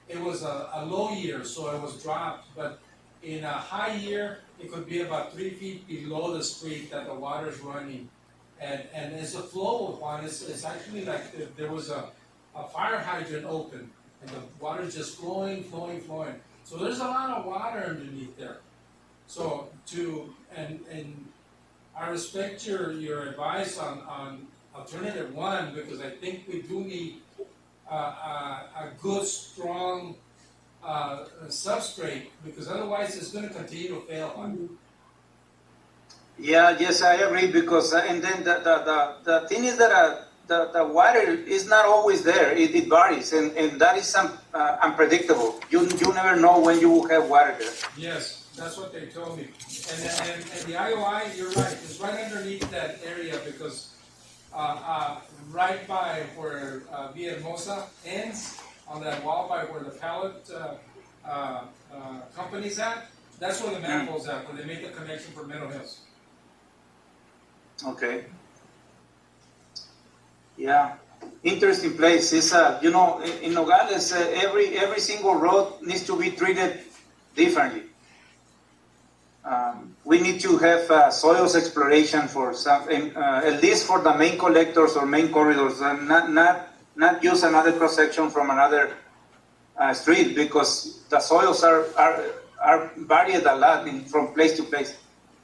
it was a low year, so it was dropped, but in a high year, it could be about 3 feet below the street that the water is running. And it's a flow of water. It's actually like there was a fire hydrant open, and the water is just flowing. So there's a lot of water underneath there. So and I respect your advice on alternative one, because I think we do need a good, strong substrate, because otherwise it's going to continue to fail on. Yeah, yes, I agree, because and then the thing is that the water is not always there. It varies, and that is unpredictable. You never know when you will have water there. Yes, that's what they told me. And the IOI, you're right, it's right underneath that area, because right by where Villahermosa ends, on that wall by where the pallet company's at, that's where the manhole's at, where they make the connection for Meadow Hills. Okay. Yeah, interesting place. It's in Nogales, every single road needs to be treated differently. We need to have soils exploration for some, at least for the main collectors or main corridors, and not use another cross section from another street, because the soils are varied a lot from place to place.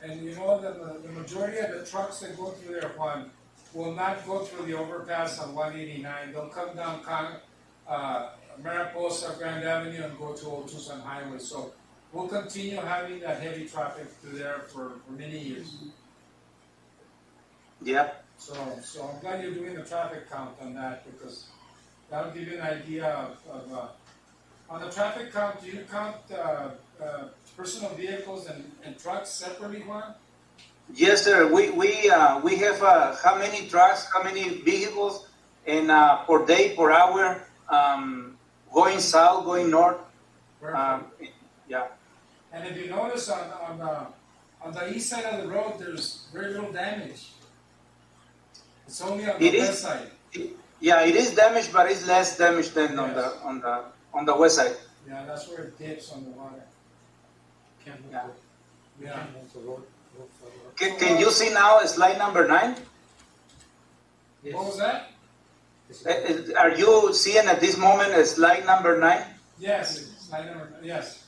And you know that the majority of the trucks that go through there, Juan, will not go through the overpass on 189. They'll come down Mariposa, Grand Avenue, and go to Old Tucson Highway. So we'll continue having that heavy traffic through there for many years. Yeah. So I'm glad you're doing the traffic count on that, because that'll give you an idea of on the traffic count. Do you count personal vehicles and trucks separately, Juan? Yes, sir. We have how many trucks, how many vehicles, and per day, per hour, going south, going north. Yeah. And if you notice on the east side of the road, there's very little damage. It's only on the west side. Yeah, it is damaged, but it's less damage than on the west side. Yeah, that's where it dips on the water. Yeah. Can you see now slide number 9? What was that? Are you seeing at this moment slide number 9? Yes, slide number 9. Yes.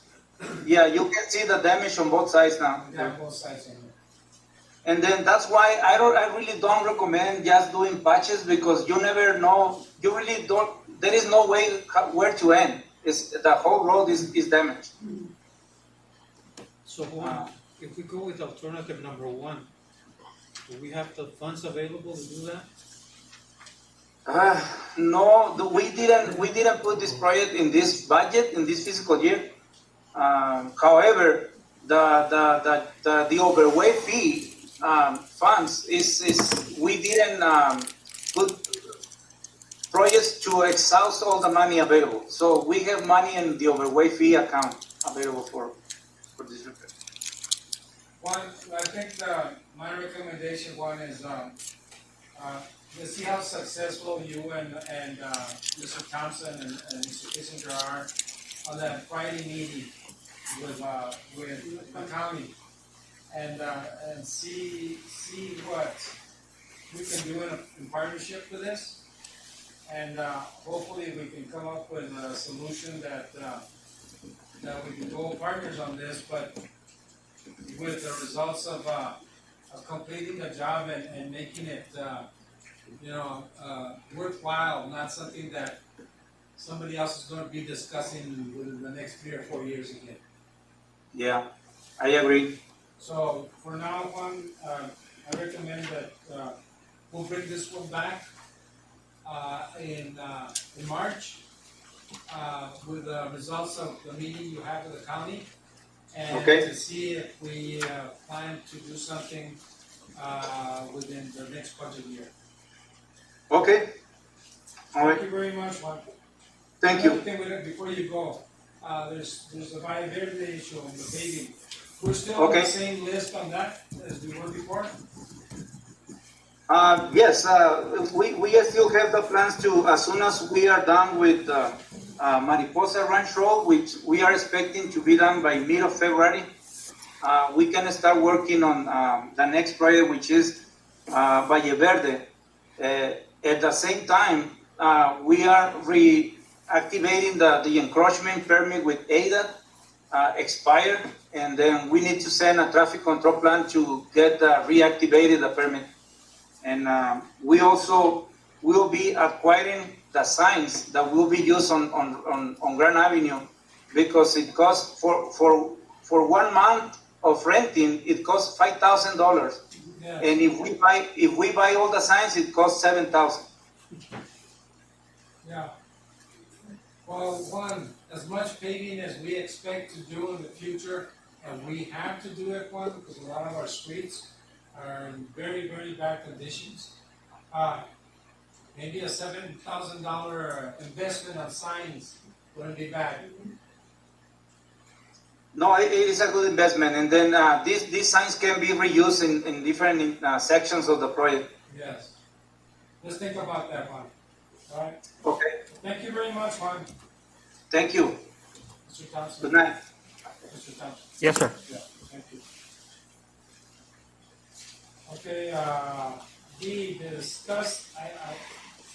Yeah, you can see the damage on both sides now. Yeah, both sides. And then that's why I really don't recommend just doing patches, because you never know. You really don't. There is no way where to end. The whole road is damaged. So if we go with alternative number 1, do we have the funds available to do that? No, we didn't put this project in this budget in this fiscal year. However, the overweight fee funds is we didn't put projects to exhaust all the money available. So we have money in the overweight fee account available for this repair. One, I think my recommendation, one, is to see how successful you and Mr. Thompson and Mr. Kissinger are on that Friday meeting with the county, and see what we can do in partnership with this, and hopefully we can come up with a solution that we can go partners on this, but with the results of completing the job and making it worthwhile, not something that somebody else is going to be discussing within the next 3 or 4 years again. Yeah, I agree. So for now, Juan, I recommend that, we'll bring this one back, in March, with the results of the meeting you had with the county. And Okay. to see if we, plan to do something, within the next budget year. Okay. All right. Thank you very much, Juan. Thank you. Another thing before you go, there's a Valle Verde issue on the paving. We're still on Okay. the same list on that as we were before? Yes, we still have the plans to, as soon as we are done with Mariposa Ranch Road, which we are expecting to be done by mid of February, we can start working on the next project, which is Valle Verde. At the same time, we are reactivating the encroachment permit with ADA, expired, and then we need to send a traffic control plan to get reactivated the permit. And we also will be acquiring the signs that will be used on Grand Avenue, because it costs for 1 month of renting, it costs $5,000. Yeah. And if we buy all the signs, it costs $7,000. Yeah. Well, one, as much paving as we expect to do in the future, and we have to do it, one, because a lot of our streets are in very, very bad conditions. Maybe a $7,000 investment on signs wouldn't be bad. No, it is a good investment. And then these signs can be reused in different sections of the project. Yes. Let's think about that one. All right. Okay. Thank you very much, Juan. Thank you. Mr. Thompson. Good night. Mr. Thompson. Yes, sir. Yeah, thank you. Okay, D, discuss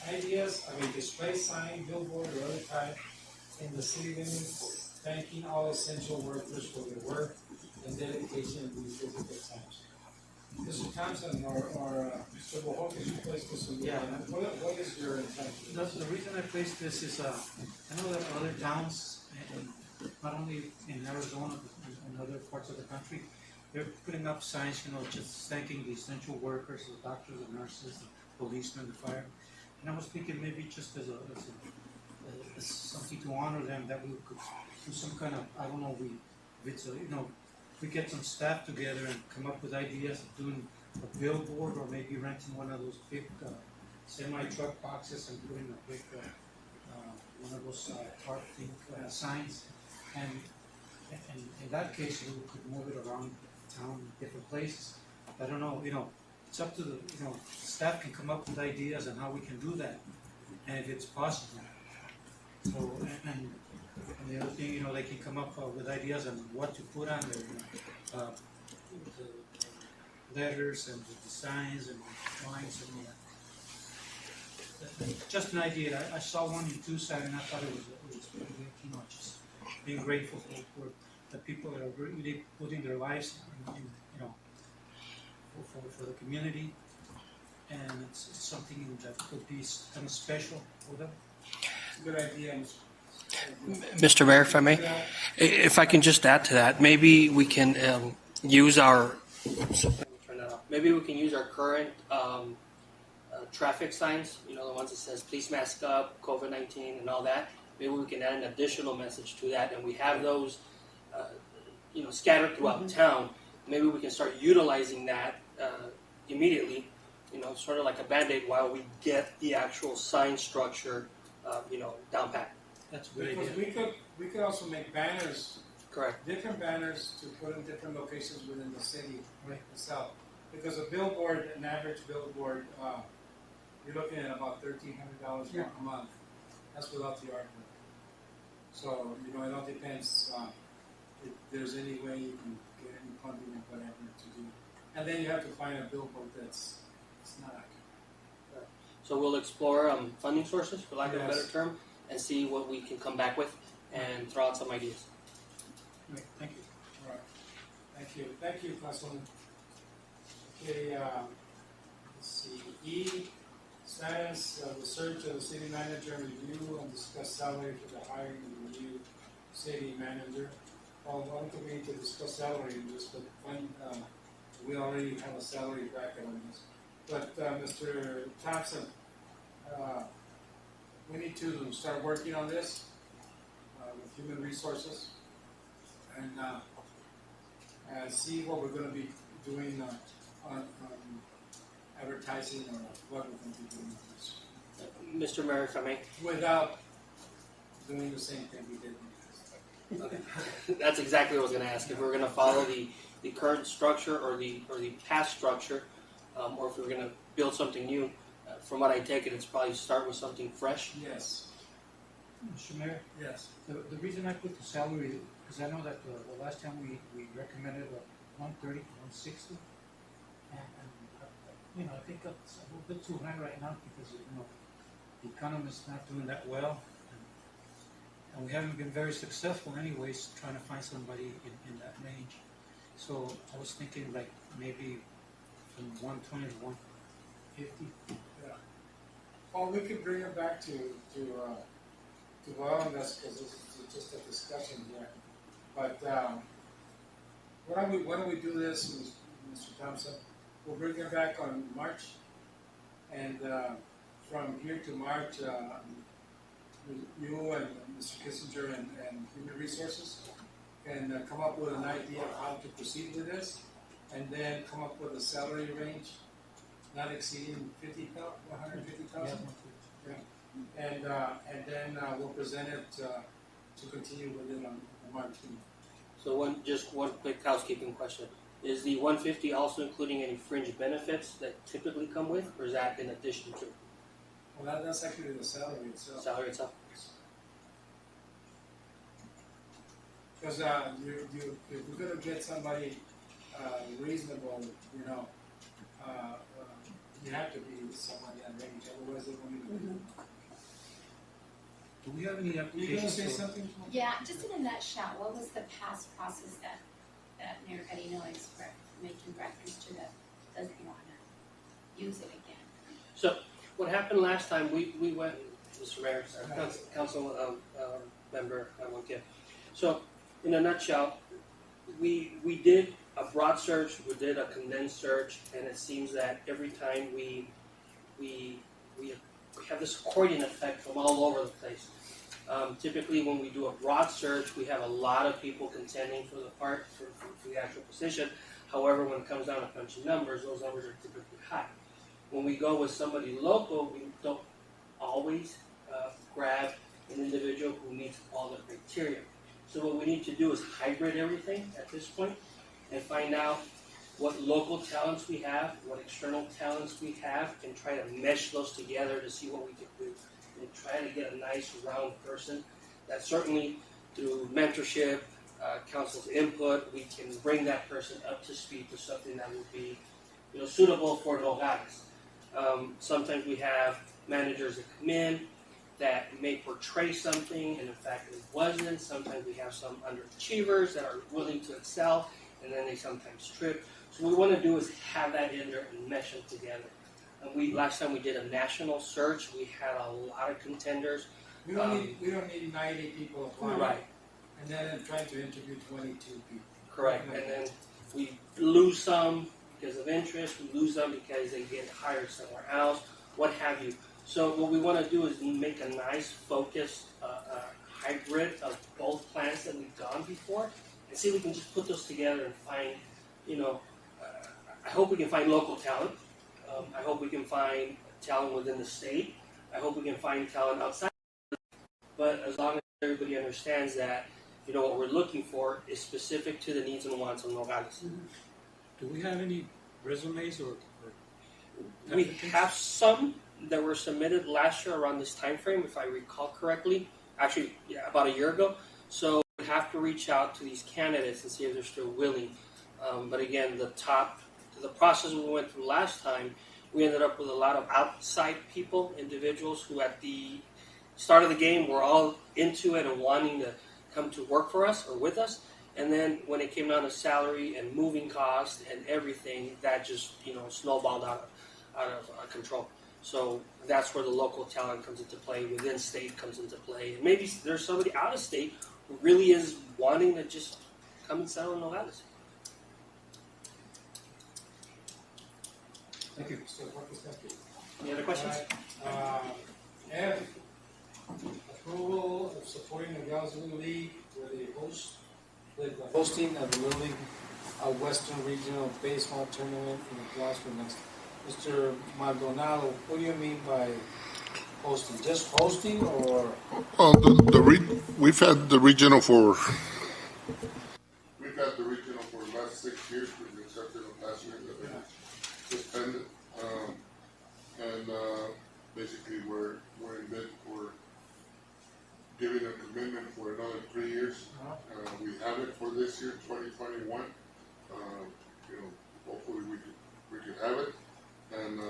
ideas of a display sign, billboard, or other type in the city limits, thanking all essential workers for their work and dedication in these difficult times. Mr. Thompson or Mr. Bohol, could you place this in? Yeah. What is your intent? The reason I placed this is, I know that other towns, and not only in Arizona, but in other parts of the country, they're putting up signs, just thanking the essential workers, the doctors, the nurses, the policemen, the fire. And I was thinking maybe just as something to honor them, that we could do some kind of, I don't know, if it's we get some staff together and come up with ideas of doing a billboard, or maybe renting one of those big semi-truck boxes and putting a big one of those tarp thing signs, and in that case we could move it around town, different places. I don't know, it's up to the staff can come up with ideas on how we can do that, and if it's possible. So and the other thing, they can come up with ideas on what to put on there, the letters and the designs and the lines and all that. Just an idea. I saw one in Tucson and I thought it was pretty good, just being grateful for the people that are really putting their lives in for the community, and it's something that could be kind of special for them. It's a good idea. Mr. Mayor, if I may, if I can just add to that, maybe we can use our current traffic signs, the ones that says please mask up, COVID-19 and all that. Maybe we can add an additional message to that, and we have those scattered throughout town. Maybe we can start utilizing that immediately, sort of like a Band-Aid while we get the actual sign structure down pat. That's a good Because idea. we could also make banners, Correct. different banners to put in different locations within the city itself. Because a billboard, an average billboard, you're looking at about $1,300 a month. That's without the artwork. So, it all depends if there's any way you can get any funding or whatever to do. And then you have to find a billboard it's not accurate. So we'll explore funding sources, for lack of a Yes. better term, and see what we can come back with and throw out some ideas. Right, thank you. All right. Thank you. Thank you, Councilman. Okay, let's see. E, status of the search of the city manager and review and discuss salary for the hiring of the new city manager. Well, why don't we to discuss salary and just find, We already have a salary bracket on this. But, Mr. Thompson, we need to start working on this, with human resources and see what we're gonna be doing, on advertising or what we're gonna be doing on this. Mr. Mayor, if I may. Without doing the same thing we did in the past. Okay. That's exactly what I was going to ask. If we're going to follow the current structure or the past structure, or if we're going to build something new. From what I take it, it's probably start with something fresh. Yes. Mr. Mayor, Yes. the reason I put the salary, because I know that the last time we recommended 130 to 160, and I think that's a little bit too high right now because the economy is not doing that well, and we haven't been very successful anyways trying to find somebody in that range. So I was thinking like maybe from 120 to 150. Yeah. Well, we could bring it back to wellness because this is just a discussion here. But why don't we do this, Mr. Thompson? We'll bring it back on March, and from here to March, you and Mr. Kissinger and Human Resources can come up with an idea of how to proceed with this, and then come up with a salary range not exceeding 150,000. Yeah. And then we'll present it to continue with it on March. So one quick housekeeping question. Is the 150 also including any fringe benefits that typically come with, or is that in addition to? Well, that's actually the salary itself. Salary itself? Because if we're going to get somebody reasonable, you have to be somebody that range, otherwise they won't even. Do we have any You applications? going to say something? Yeah, just in a nutshell, what was the past process that Mayor Carino is making reference to that doesn't want to use it again? So what happened last time, we went, Mr. Mayor, Council Member Wonkia. So in a nutshell, we did a broad search, we did a condensed search, and it seems that every time we have this accordion effect from all over the place. Typically, when we do a broad search, we have a lot of people contending for the actual position. However, when it comes down to punching numbers, those numbers are typically high. When we go with somebody local, we don't always grab an individual who meets all the criteria. So what we need to do is hybrid everything at this point and find out what local talents we have, what external talents we have, and try to mesh those together to see what we can do. And try to get a nice round person that certainly through mentorship, council's input, we can bring that person up to speed to something that would be suitable for Nogales. Sometimes we have managers that come in that may portray something and in fact it wasn't. Sometimes we have some underachievers that are willing to excel and then they sometimes trip. So what we want to do is have that in there and mesh them together. And last time we did a national search, we had a lot of contenders. We don't need 90 people applying. Right. And then trying to interview 22 people. Correct. And then we lose some because of interest, we lose them because they get hired somewhere else, what have you. So what we want to do is make a nice focused hybrid of both plans that we've done before and see if we can just put those together and find, I hope we can find local talent. I hope we can find talent within the state. I hope we can find talent outside. But as long as everybody understands that, what we're looking for is specific to the needs and wants of Nogales. Do we have any resumes or We have some that were submitted last year around this time frame, if I recall correctly. Actually, about a year ago. So we have to reach out to these candidates and see if they're still willing. But again, the process we went through last time, we ended up with a lot of outside people, individuals who at the start of the game were all into it and wanting to come to work for us or with us. And then when it came down to salary and moving costs and everything, that just snowballed out of control. So that's where the local talent comes into play, within state comes into play. And maybe there's somebody out of state who really is wanting to just come and settle in Nogales. Thank you, Mr. Marcus, thank you. Any other questions? F, approval of supporting the Nogales Little League with the hosting of the Little League Western Regional Baseball Tournament in Gloucester next. Mr. Maldonado, what do you mean by hosting? Just hosting or? We've had the regional for the last 6 years, with the exception of last year that they suspended. Basically we're in bid for giving a commitment for another 3 years. We have it for this year, 2021. Hopefully we could have it. And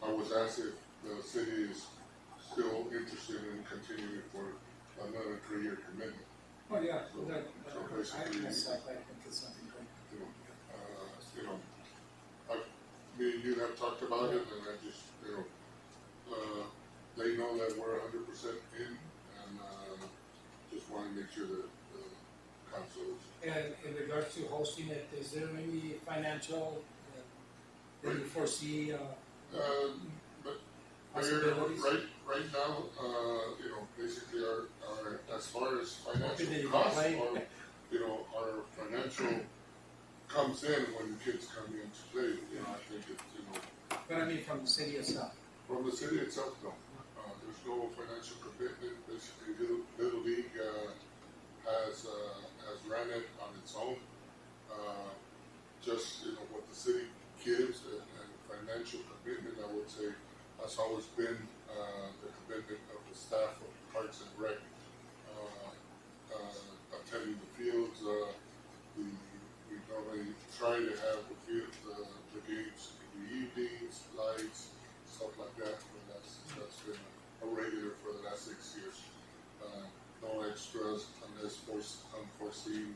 I was asked if the city is still interested in continuing for another 3-year commitment. Oh, yeah. So basically, me and you have talked about it, and I just, they know that we're 100% in, and just want to make sure that the council is. And in regards to hosting it, is there any financial, that you foresee, But possibilities? right now, basically our as far as Did they financial costs, play? our financial comes in when the kids come in to play. I think it's, But I mean from the city itself? from the city itself, no. There's no financial commitment. Basically, Little League has ran it on its own. Just what the city gives and financial commitment, I would say, has always been the commitment of the staff of Parks and Rec, attending the fields. We normally try to have the games in the evenings, lights, stuff like that. And that's been a regular for the last 6 years. No extras unless unforeseen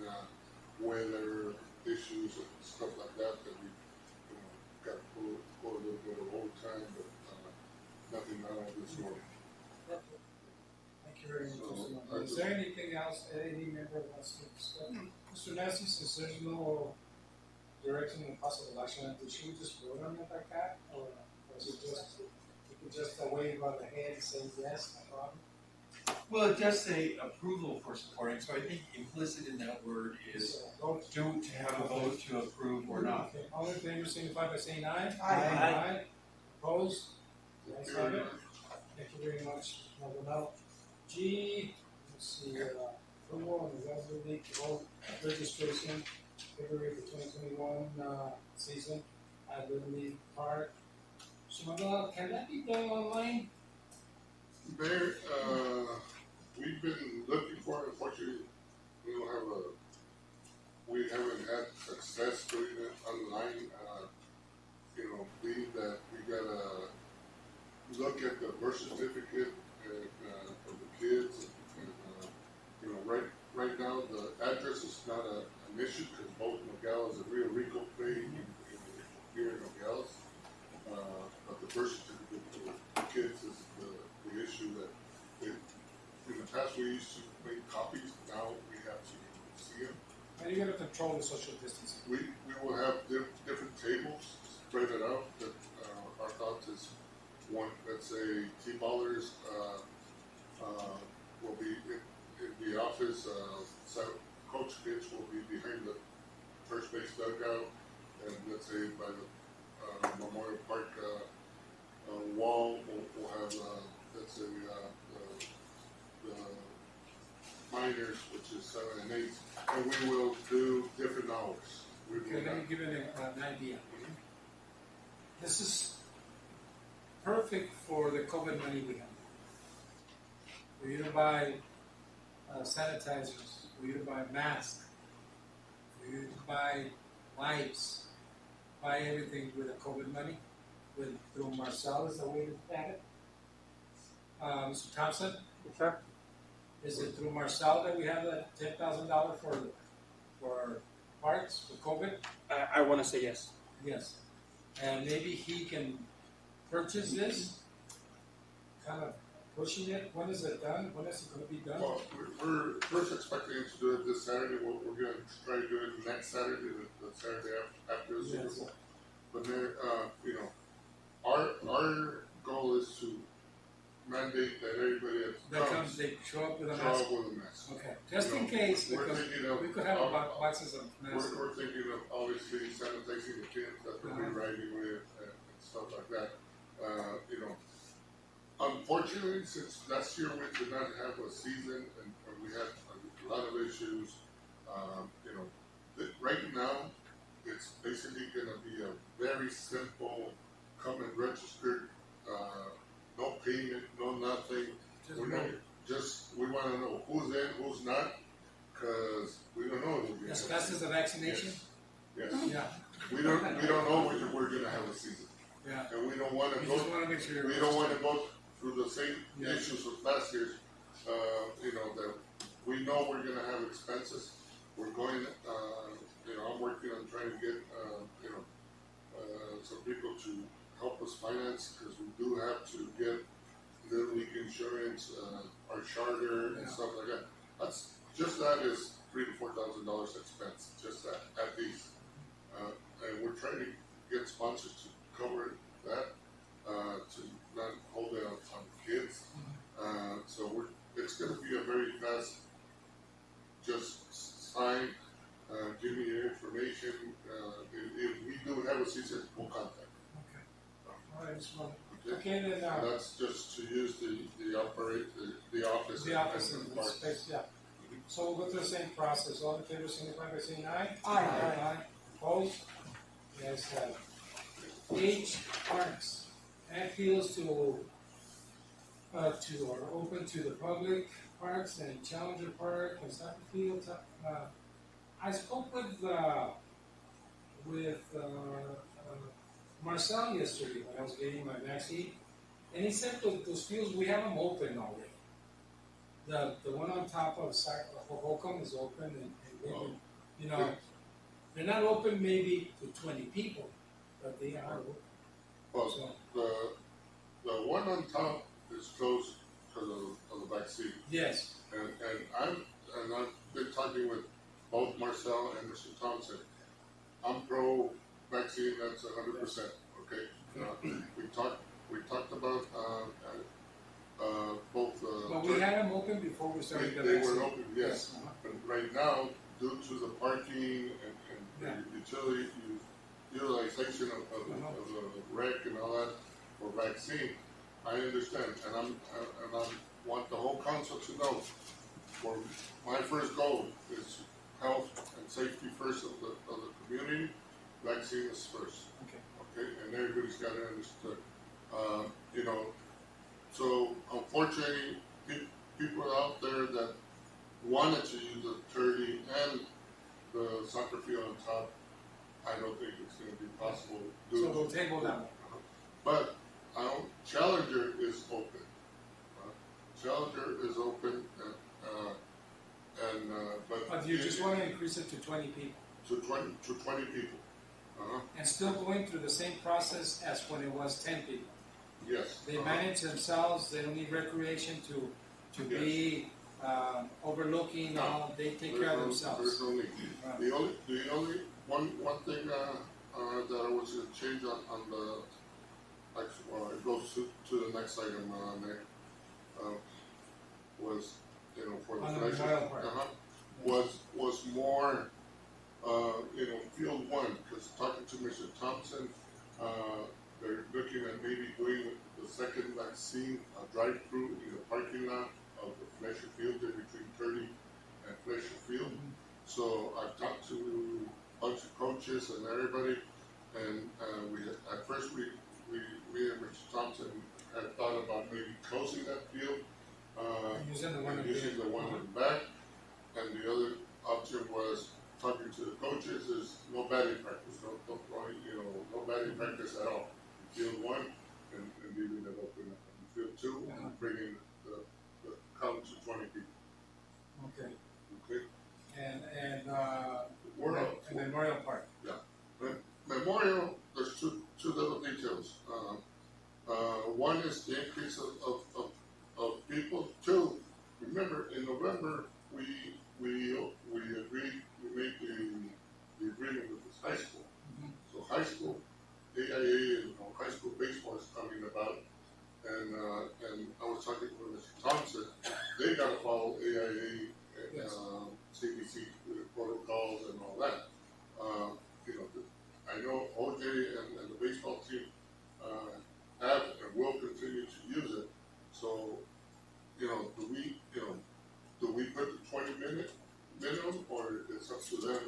weather issues and stuff like that we got to pull a little bit of overtime, but nothing out of this morning. Thank you very much. Is there anything else any member wants to discuss? Mr. Nasty, since there's no direction and possible action, should we just vote on it like that? Or is it just, you could just wave on the hand and say yes, no problem? Well, it does say approval for supporting, so I think implicit in that word is to have a vote to approve or not. Okay. All in favor, signify by saying aye. Aye. Opposed? Ayes have it. Thank you very much, Maldonado. G, let's see, approval of the Gaza League vote registration, February the 2021 season at Little League Park. So Maldonado, can that be done online? We've been looking for it. Unfortunately, we haven't had success doing it online. Being that we gotta look at the birth certificate of the kids, and right now the address is not an issue because both Nogales and Rio Rico play here in Nogales. But the birth certificate for the kids is the issue that in the past we used to make copies. Now we have to see them. How are you going to control the social distancing? We will have different tables spread it out. That our thought is one. Let's say T-ballers will be in the office. Coach Pitch will be behind the first base dugout, and let's say by the Memorial Park wall, we'll have let's say the minors, which is 7 and 8, and we will do different hours. Okay, let me give you an idea. This is perfect for the COVID money we have. For you to buy sanitizers, for you to buy masks, for you to buy wipes, buy everything with the COVID money, through Marcel is the way to look at it. Mr. Thompson? Yes, sir. Is it through Marcel that we have that $10,000 for parts for COVID? I want to say yes. Yes. And maybe he can purchase this, kind of pushing it. When is it done? When is it going to be done? Well, we're first expecting to do it this Saturday. We're going to try to do it next Saturday, the Saturday after the Super Bowl. but there, our goal is to mandate that everybody That comes, they show up with a show mask? up with a mask. Okay, just in case, We're because thinking of- we could have boxes of masks. We're thinking of obviously sanitizing the kids that they'll be riding with and stuff like that. Unfortunately, since last year we did not have a season and we had a lot of issues, right now, it's basically gonna be a very simple, come and register, no payment, no nothing. We wanna know who's in, who's not, cause we don't know. As fast as the vaccination? Yes. Yeah. We don't know whether we're gonna have a season. Yeah. And we don't wanna We just wanna make sure. we don't wanna go through the same issues of last year. That we know we're gonna have expenses. We're going, I'm working on trying to get, some people to help us finance, because we do have to get Little League insurance, our charter and stuff like that. That is $3,000 to $4,000 expense, just that, at least. And we're trying to get sponsors to cover that, to not hold it on kids. So it's gonna be a very fast, just sign, give me your information, if we do have a season, we'll contact. All right, so, Okay. okay, then, And that's just to use the office. the office and and the the space, yeah. So we'll go through the same process. All in favor, signify by saying aye. Aye. Opposed? Yes, H, parks. Appeals are open to the public, parks and Challenger Park and soccer fields. I spoke with Marcel yesterday when I was getting my vaccine, and he said those fields, we have them open already. The one on top of Hoboken is open, and they've been, they're not open maybe to 20 people, but they are open. Well, So, the one on top is closed because of the vaccine. yes, And I've been talking with both Marcel and Mr. Thompson. I'm pro vaccine, that's 100%, okay? We talked about, both, but we had them open before we started the they vaccine. were open, yes. But right now, due to the parking and the utilization of the rec and all that for vaccine, I understand, and I want the whole council to know, for my first goal is health and safety first of the community, vaccine is first. Okay, and everybody's got to understand. So unfortunately, people out there that wanted to use the 30 and the soccer field on top, I don't think it's going to be possible. So we'll table that one. But Challenger is open. Challenger is open, But you just want to increase it to 20 people. To 20 people. And still going through the same process as when it was 10 people. Yes. They manage themselves, they don't need recreation to be overlooking, they take care of themselves. There's no need. The only one thing that I was going to change on the, it goes to the next item, Nick, was, for the On the flash, Memorial Park. was more, field one, because talking to Mr. Thompson, they're looking at maybe doing the second vaccine drive-through in the parking lot of the Fletcher Field, there between 30 and Fletcher Field. So I've talked to a bunch of coaches and everybody, and at first me and Mr. Thompson had thought about maybe closing that field, Using the one using the one in the back, and the other option was talking to the coaches is no batting practice, no batting practice at all. Field one and leaving it open, and field two and bringing the count to 20 people. Okay. Okay. And Memorial Park. Yeah. Memorial, there's two little details. One is the increase of people. Two, remember in November we agreed, we made the agreement with this high school. So high school talking with Mr. Thompson, they gotta follow AIA and, CDC protocols and all that. You know, I know OJ and the baseball team, have and will continue to use it. So, you know, do we put the 20-minute minimum, or it's up to them,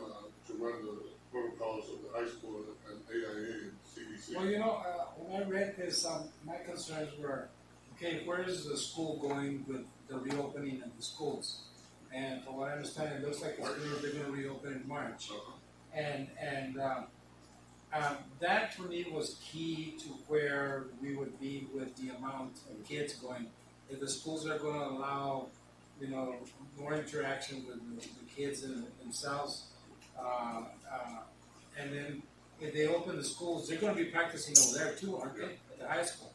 to run the protocols of the high school and AIA and CDC? Well, you know, when I read this, my concerns were, okay, where is the school going with the reopening of the schools? And from what I understand, it looks like they're gonna reopen in March. And that for me was key to where we would be with the amount of kids going. If the schools are gonna allow, you know, more interaction with the kids themselves, and then if they open the schools, they're gonna be practicing over there too, aren't they, at the high school?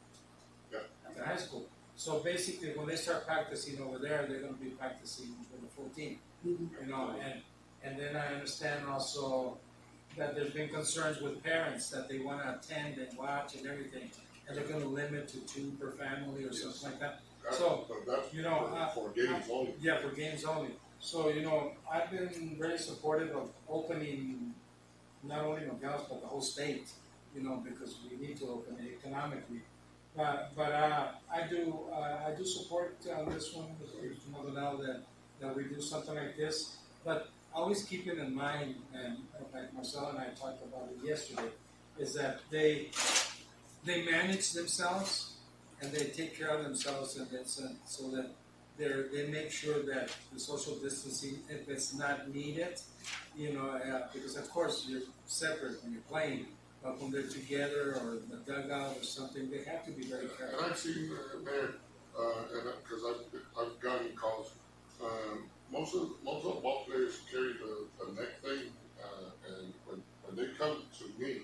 Yeah. At the high school. So basically, when they start practicing over there, they're gonna be practicing for the full team, you know, and then I understand also that there's been concerns with parents that they wanna attend and watch and everything, and they're gonna limit to 2 per family or something like that. So, But that's you know, for games only. yeah, for games only. So, you know, I've been very supportive of opening not only Nogales, but the whole state, you know, because we need to open it economically. But I do support this one, now that we do something like this. But always keep it in mind, and like Marcelo and I talked about it yesterday, is that they manage themselves and they take care of themselves, and so that they make sure that the social distancing, if it's not needed, you know, because of course you're separate when you're playing, but when they're together or in the dugout or something, they have to be very careful. And I've seen, Mayor, and because I've gotten calls, most of the ball players carry the neck thing, and when they come to me,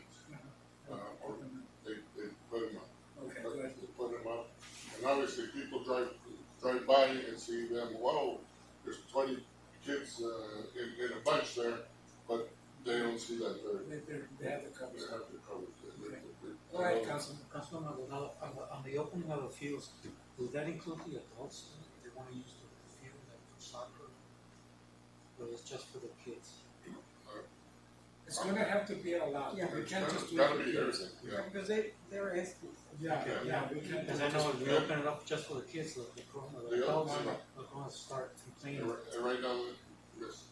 or they put them up. Okay, good. They put them up, and obviously people drive by and see them, whoa, there's 20 kids in a bunch there, but they don't see that They have the covers. they have the coverage. All right, Councilman. Councilman Maldonado, on the opening of the fields, will that include the adults? If they want to use the field like for soccer? Or it's just for the kids? It's gonna have to be allowed. Yeah. We can't just do Gotta it. be everything, yeah. Because they were asking. Yeah, we can't. Because I know if we open it up just for the kids, the adults are going to start complaining. And right now, Ms.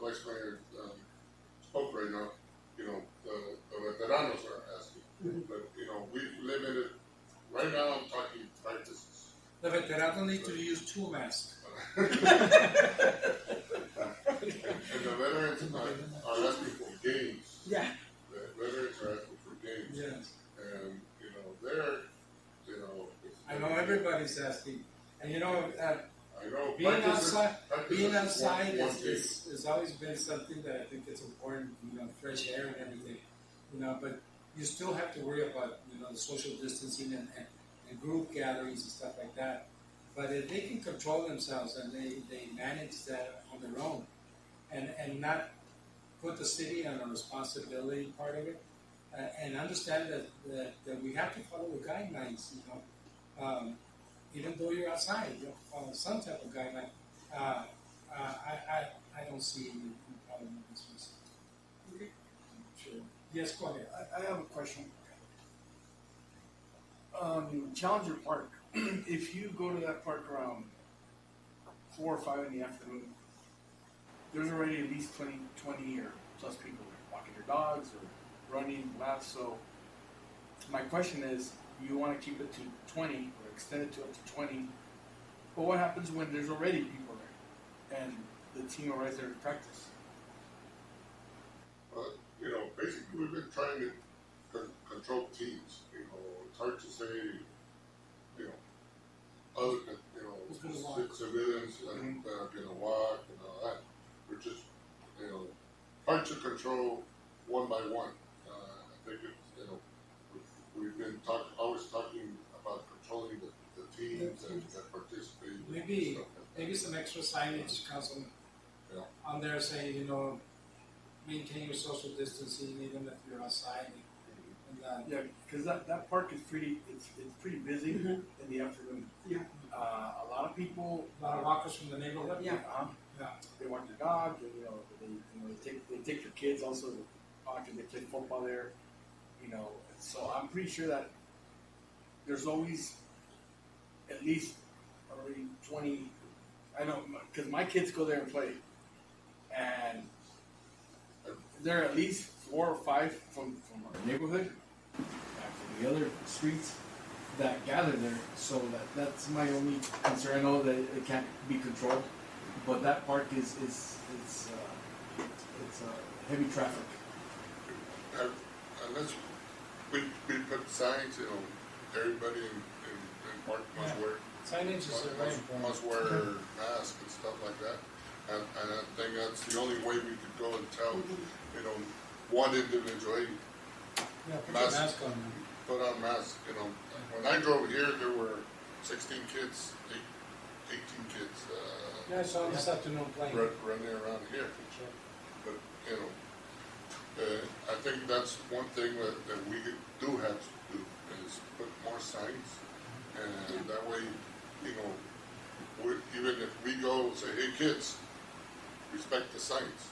Vice Mayor spoke right now, you know, the veteranos are asking. But, you know, we've limited, right now I'm talking practices. The veteranos need to use 2 masks. And the veterans are asking for games. Yeah. The veterans are asking for games. Yes. And, you know, they're, you know. I know everybody's asking, and you know, I know. being practices outside one has always been something that I think it's important, you know, fresh air and everything, you know, but you still have to worry about, you know, the social distancing and group gatherings and stuff like that. But if they can control themselves and they manage that on their own and not put the city on a responsibility part of it, and understand that we have to follow the guidelines, you know, even though you're outside, you have to follow some type of guideline. I don't see any problem with this one. Sure. Yes, go ahead. I have a question. Challenger Park, if you go to that park around 4 or 5 in the afternoon, there's already at least 20 or plus people walking their dogs or running laps. So my question is, you want to keep it to 20 or extend it to up to 20, but what happens when there's already people there and the team arrives there to practice? You know, basically we've been trying to control teams. You know, it's hard to say, you know, other than, you know, civilians gonna walk and all that. We're just, you know, hard to control one by one. I think it's, you know, we've been always talking about controlling the teams that participate. Maybe some extra signage, Councilman, on there saying, you know, maintain your social distancing even if you're outside and Yeah, because that park is it's pretty busy in the afternoon. Yeah. A lot of people. A lot of walkers from the neighborhood. Yeah. Yeah. They walk their dog, and, they take their kids also to walk, and they play football there, so I'm pretty sure that there's always at least already 20, I know, because my kids go there and play, and there are at least 4 or 5 from our neighborhood, and from the other streets that gather there, so that's my only concern. I know that it can't be controlled, but that park is heavy traffic. Unless we put signs, everybody in park must wear. Signage is very important. Must wear masks and stuff like that. And I think that's the only way we could go and tell, one individual, hey, Yeah, put your mask on. put on masks, When I drove here, there were 16 kids, 18 kids, Yeah, I saw this afternoon playing. running around here. But, I think that's one thing that we do have to do, is put more signs. And that way, even if we go say, hey, kids, respect the signs.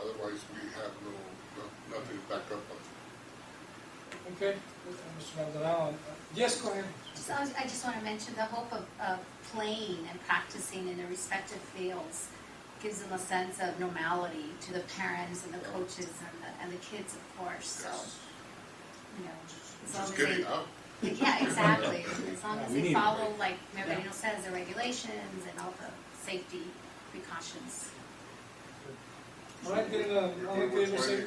Otherwise, we have nothing to back up on. Okay, Mr. Maldonado. Yes, go ahead. So I just want to mention the hope of playing and practicing in the respective fields gives them a sense of normality to the parents and the coaches and the kids, of course. So, as long Just as getting they, out. yeah, exactly. As long as We they need follow, to like Mayor Benito says, the regulations and all the safety precautions. All right, then, all in favor, say,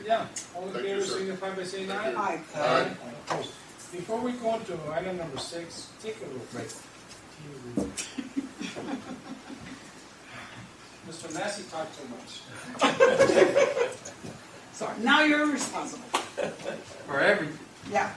all in Thank favor, you, sir. signify by saying aye. Thank you. Aye. Opposed. Before we go on to item number 6, take a look. Right. Mr. Massey talked too much. Sorry, now you're responsible. For everything. Yeah.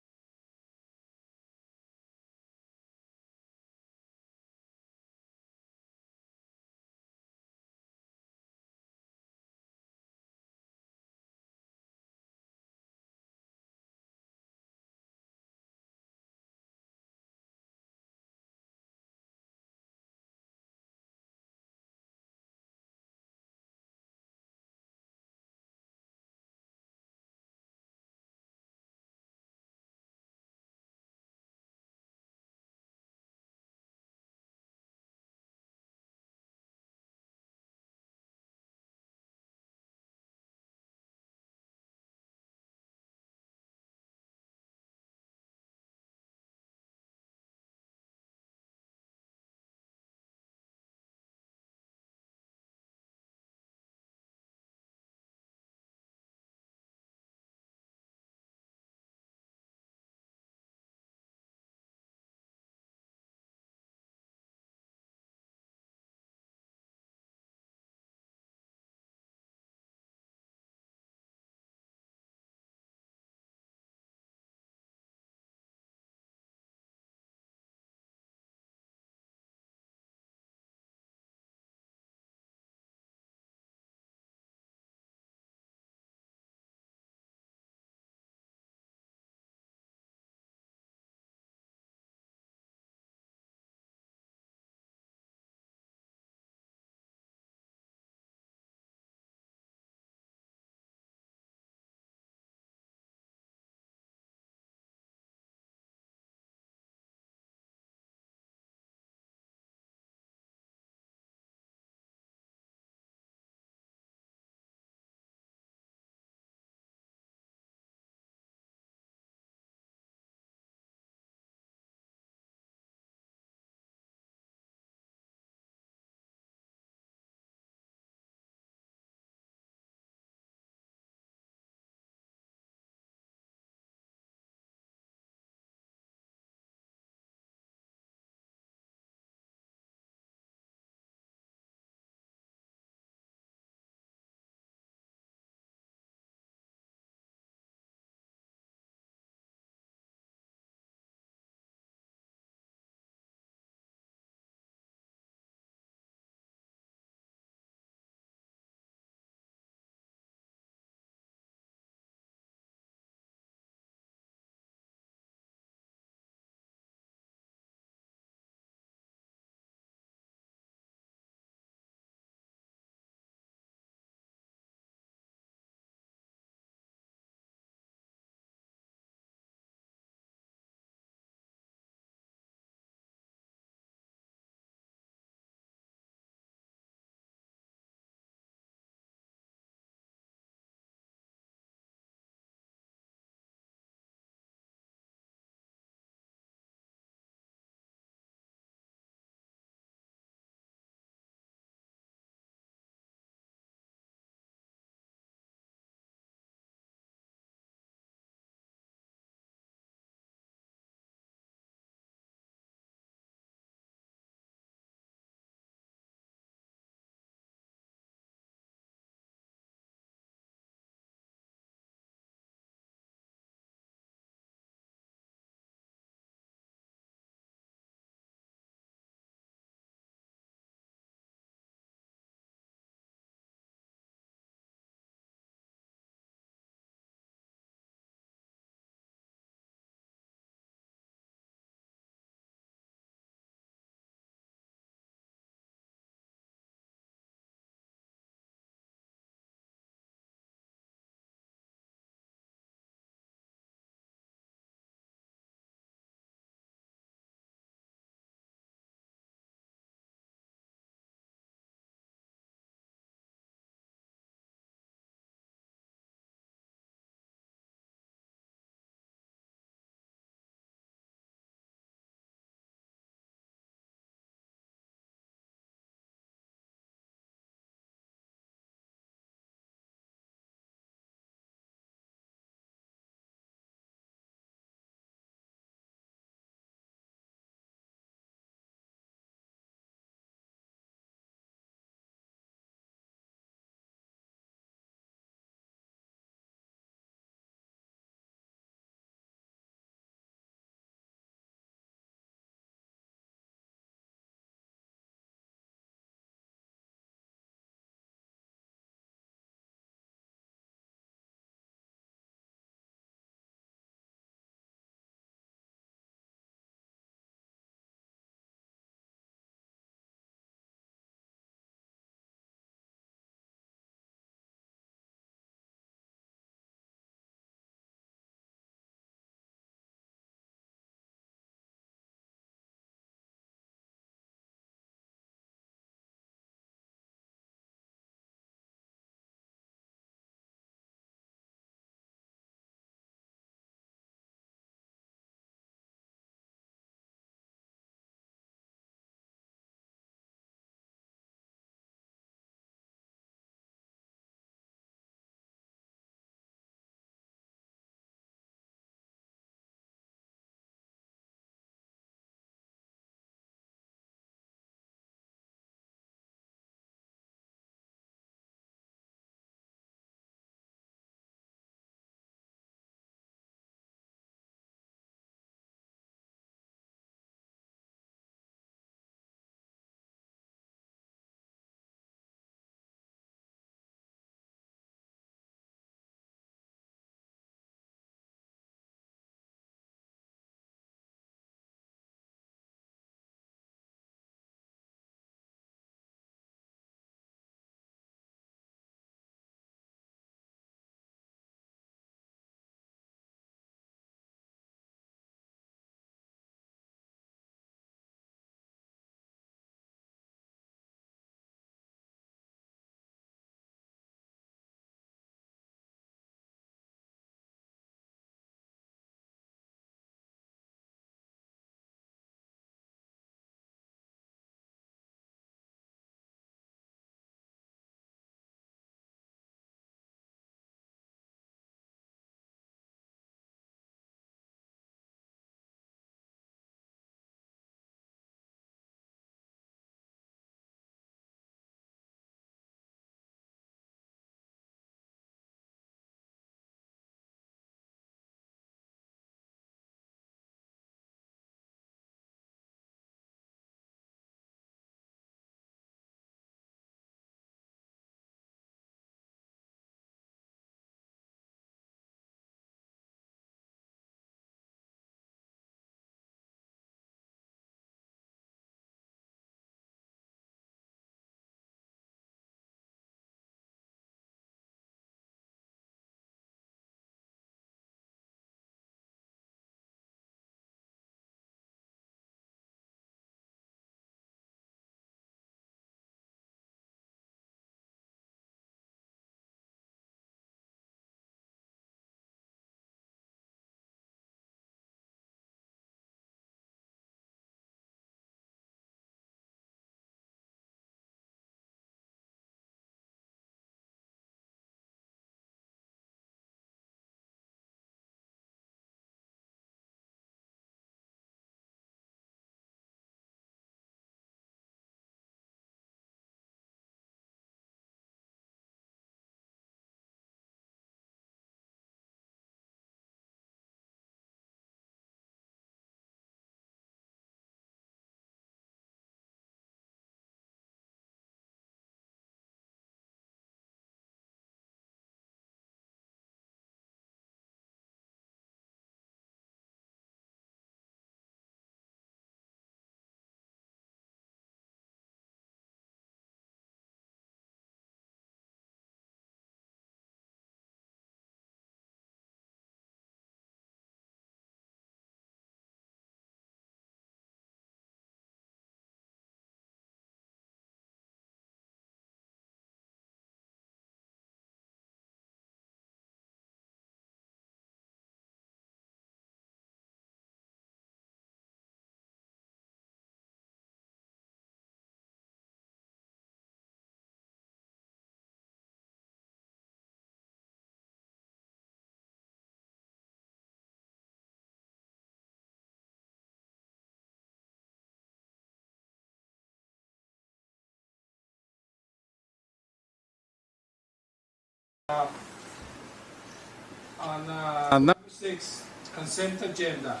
Number 6, consent agenda.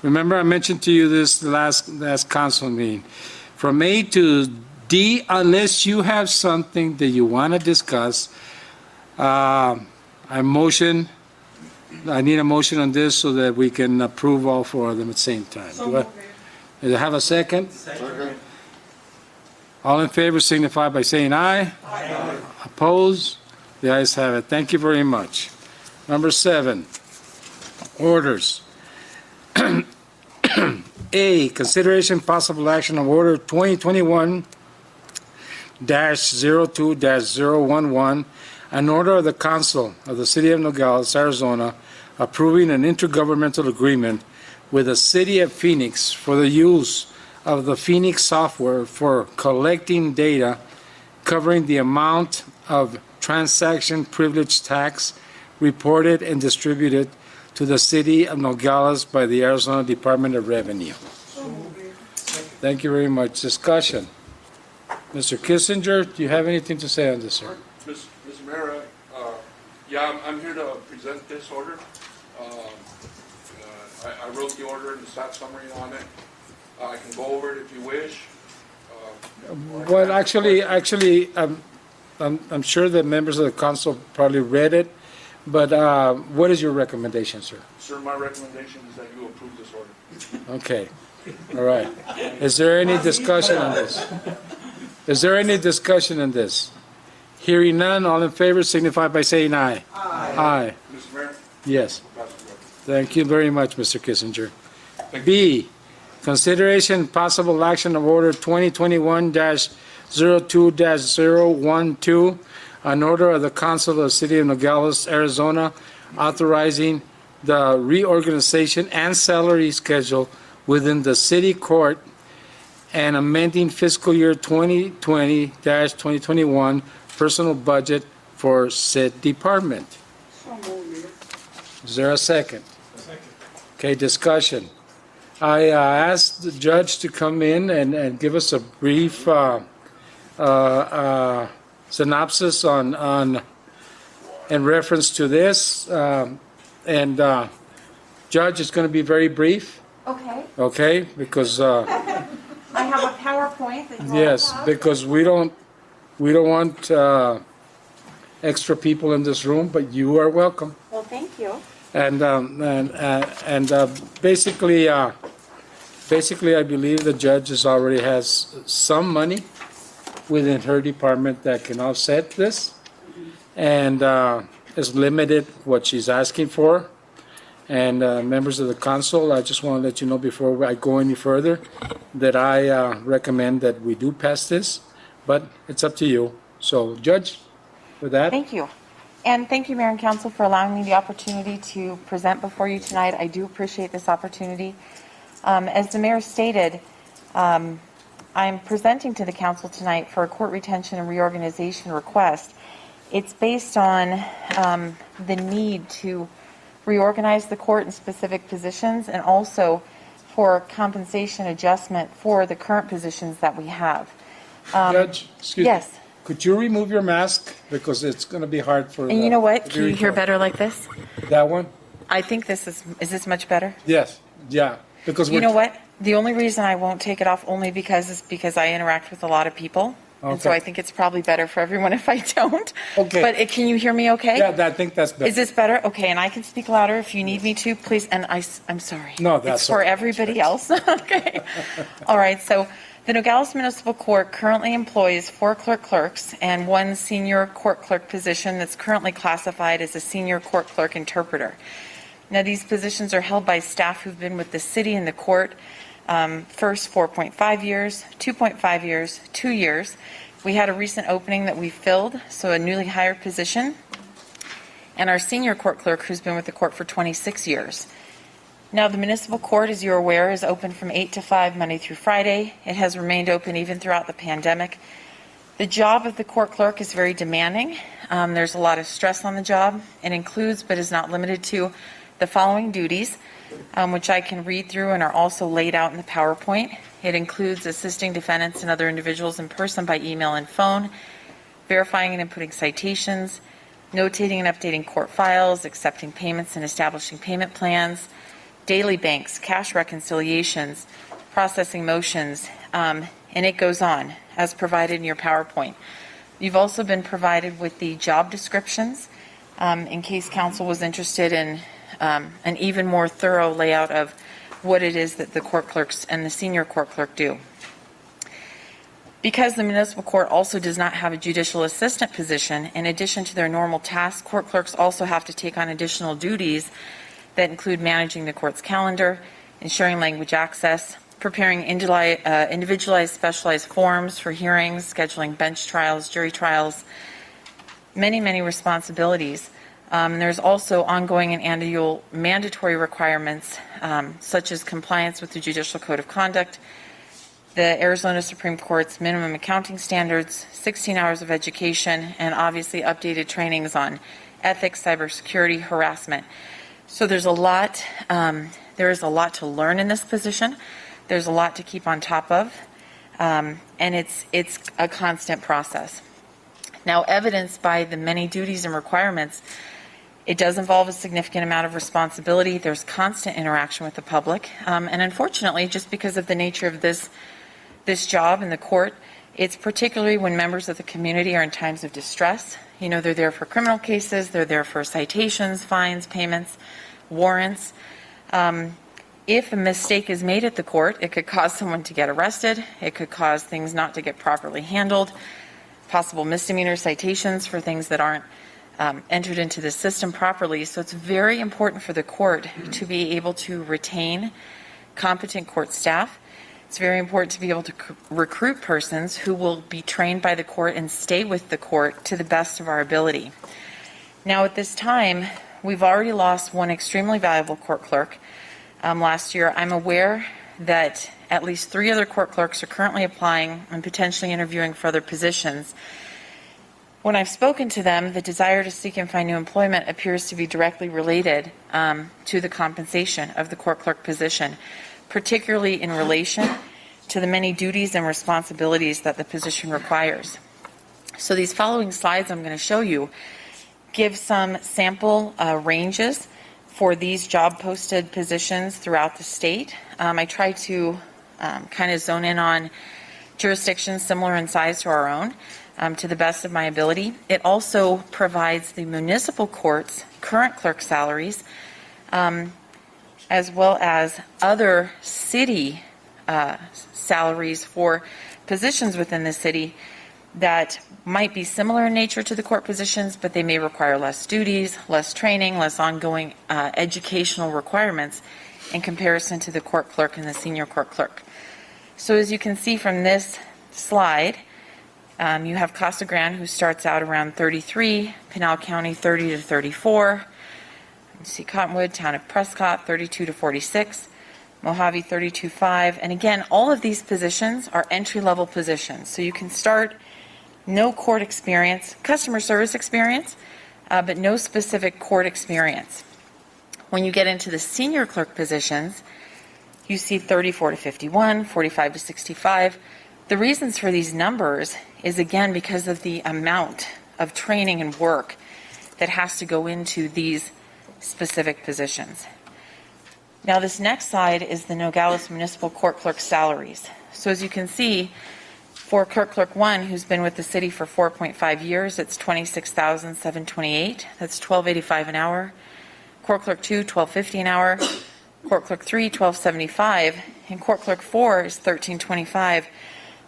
Remember, I mentioned to you this last council meeting. From A to D, unless you have something that you want to discuss, I need a motion on this so that we can approve all 4 of them at the same time. Do I have a second? Second. All in favor signify by saying aye. Aye. Opposed? The ayes have it. Thank you very much. Number 7, orders. A, consideration possible action of order 2021-02-011, an order of the Council of the City of Nogales, Arizona, approving an intergovernmental agreement with the City of Phoenix for the use of the Phoenix software for collecting data covering the amount of transaction privilege tax reported and distributed to the City of Nogales by the Arizona Department of Revenue. Thank you very much. Discussion. Mr. Kissinger, do you have anything to say on this, sir? Mr. Mayor, yeah, I'm here to present this order. I wrote the order and the stat summary on it. I can go over it if you wish. Well, actually, I'm sure that members of the council probably read it, but what is your recommendation, sir? Sir, my recommendation is that you approve this order. Okay, all right. Is there any discussion on this? Is there any discussion on this? Hearing none, all in favor signify by saying aye. Aye. Mr. Mayor? Yes. Thank you very much, Mr. Kissinger. B, consideration possible action of order 2021-02-012, an order of the Council of the City of Nogales, Arizona, authorizing the reorganization and salary schedule within the city court and amending fiscal year 2020-2021 personal budget for said department. Is there a second? Second. Okay, discussion. I asked the judge to come in and give us a brief synopsis on in reference to this. Judge, it's going to be very brief, Okay, okay? Because I have a PowerPoint that you all yes, have. because we don't want extra people in this room, but you are welcome. Well, thank you. And basically, I believe the judge already has some money within her department that can offset this, and is limited what she's asking for. And members of the council, I just want to let you know before I go any further that I recommend that we do pass this, but it's up to you. So, Judge, with that. Thank you. And thank you, Mayor and Council, for allowing me the opportunity to present before you tonight. I do appreciate this opportunity. As the Mayor stated, I'm presenting to the Council tonight for a court retention and reorganization request. It's based on the need to reorganize the court in specific positions and also for compensation adjustment for the current positions that we have. Judge, excuse me. Yes. Could you remove your mask? Because it's going to be hard for. And you know what? Can you hear better like this? That one? I think this is this much better? Yes, yeah. Because You know what? The only reason I won't take it off only is because I interact with a lot of people. And so Okay. I think it's probably better for everyone if I don't. Okay. But can you hear me okay? Yeah, I think that's better. Is this better? Okay, and I can speak louder if you need me to, please. And I'm sorry. No, that's It's for okay. everybody else. Okay. All right, so the Nogales Municipal Court currently employs 4 clerks and 1 senior court clerk position that's currently classified as a senior court clerk interpreter. Now, these positions are held by staff who've been with the city and the court first 4.5 years, 2.5 years, 2 years. We had a recent opening that we filled, so a newly hired position. And our senior court clerk who's been with the court for 26 years. Now, the municipal court, as you're aware, is open from 8 to 5 Monday through Friday. It has remained open even throughout the pandemic. The job of the court clerk is very demanding. There's a lot of stress on the job. It includes, but is not limited to, the following duties, which I can read through and are also laid out in the PowerPoint. It includes assisting defendants and other individuals in person by email and phone, verifying and inputting citations, notating and updating court files, accepting payments and establishing payment plans, daily banks, cash reconciliations, processing motions, and it goes on as provided in your PowerPoint. You've also been provided with the job descriptions in case council was interested in an even more thorough layout of what it is that the court clerks and the senior court clerk do. Because the municipal court also does not have a judicial assistant position, in addition to their normal tasks, court clerks also have to take on additional duties that include managing the court's calendar, ensuring language access, preparing individualized specialized forms for hearings, scheduling bench trials, jury trials, many responsibilities. There's also ongoing and annual mandatory requirements, such as compliance with the Judicial Code of Conduct, the Arizona Supreme Court's minimum accounting standards, 16 hours of education, and obviously updated trainings on ethics, cybersecurity, harassment. So there's a lot, there is a lot to learn in this position. There's a lot to keep on top of, and it's a constant process. Now, evidenced by the many duties and requirements, it does involve a significant amount of responsibility. There's constant interaction with the public, and unfortunately, just because of the nature of this job in the court, it's particularly when members of the community are in times of distress. You know, they're there for criminal cases, they're there for citations, fines, payments, warrants. If a mistake is made at the court, it could cause someone to get arrested, it could cause things not to get properly handled, possible misdemeanor citations for things that aren't entered into the system properly. So it's very important for the court to be able to retain competent court staff. It's very important to be able to recruit persons who will be trained by the court and stay with the court to the best of our ability. Now, at this time, we've already lost one extremely valuable court clerk last year. I'm aware that at least 3 other court clerks are currently applying and potentially interviewing for other positions. When I've spoken to them, the desire to seek and find new employment appears to be directly related to the compensation of the court clerk position, particularly in relation to the many duties and responsibilities that the position requires. So these following slides I'm going to show you give some sample ranges for these job posted positions throughout the state. I try to kind of zone in on jurisdictions similar in size to our own to the best of my ability. It also provides the municipal court's current clerk salaries, as well as other city salaries for positions within the city that might be similar in nature to the court positions, but they may require less duties, less training, less ongoing educational requirements in comparison to the court clerk and the senior court clerk. So as you can see from this slide, you have Casa Grande, who starts out around 33, Pinal County 30 to 34, you see Cottonwood, Town of Prescott, 32 to 46, Mojave, 32.5. And again, all of these positions are entry-level positions. So you can start no court experience, customer service experience, but no specific court experience. When you get into the senior clerk positions, you see 34 to 51, 45 to 65. The reasons for these numbers is, again, because of the amount of training and work that has to go into these specific positions. Now, this next slide is the Nogales Municipal Court Clerk salaries. So as you can see, for Court Clerk 1, who's been with the city for 4.5 years, it's $26,728. That's $12.85 an hour. Court Clerk 2, $12.50 an hour. Court Clerk 3, $12.75. And Court Clerk 4 is $13.25.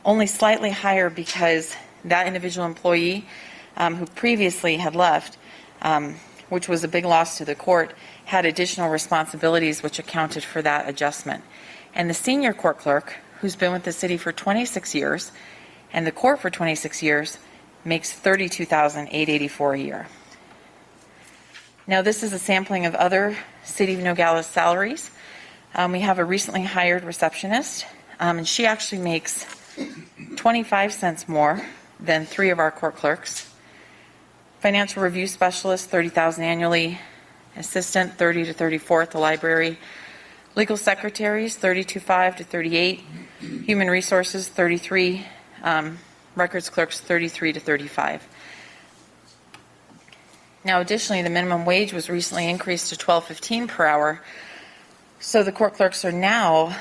Only slightly higher because that individual employee who previously had left, which was a big loss to the court, had additional responsibilities which accounted for that adjustment. And the senior court clerk, who's been with the city for 26 years and the court for 26 years, makes $32,884 a year. Now, this is a sampling of other City of Nogales salaries. We have a recently hired receptionist, and she actually makes 25 cents more than 3 of our court clerks. Financial review specialist, $30,000 annually. Assistant, 30 to 34 at the library. Legal secretaries, 32.5 to 38. Human resources, 33. Records clerks, 33 to 35. Now, additionally, the minimum wage was recently increased to $12.15 per hour. So the court clerks are now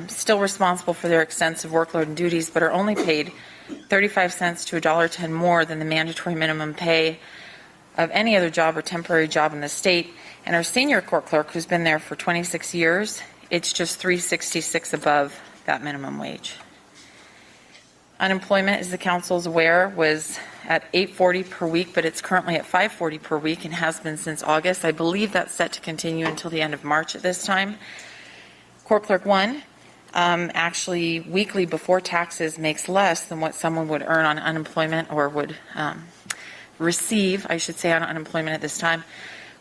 still responsible for their extensive workload and duties, but are only paid 35 cents to $1.10 more than the mandatory minimum pay of any other job or temporary job in the state. And our senior court clerk, who's been there for 26 years, it's just $3.66 above that minimum wage. Unemployment, as the council is aware, was at $8.40 per week, but it's currently at $5.40 per week and has been since August. I believe that's set to continue until the end of March at this time. Court Clerk 1, actually weekly before taxes makes less than what someone would earn on unemployment or would receive, I should say, on unemployment at this time.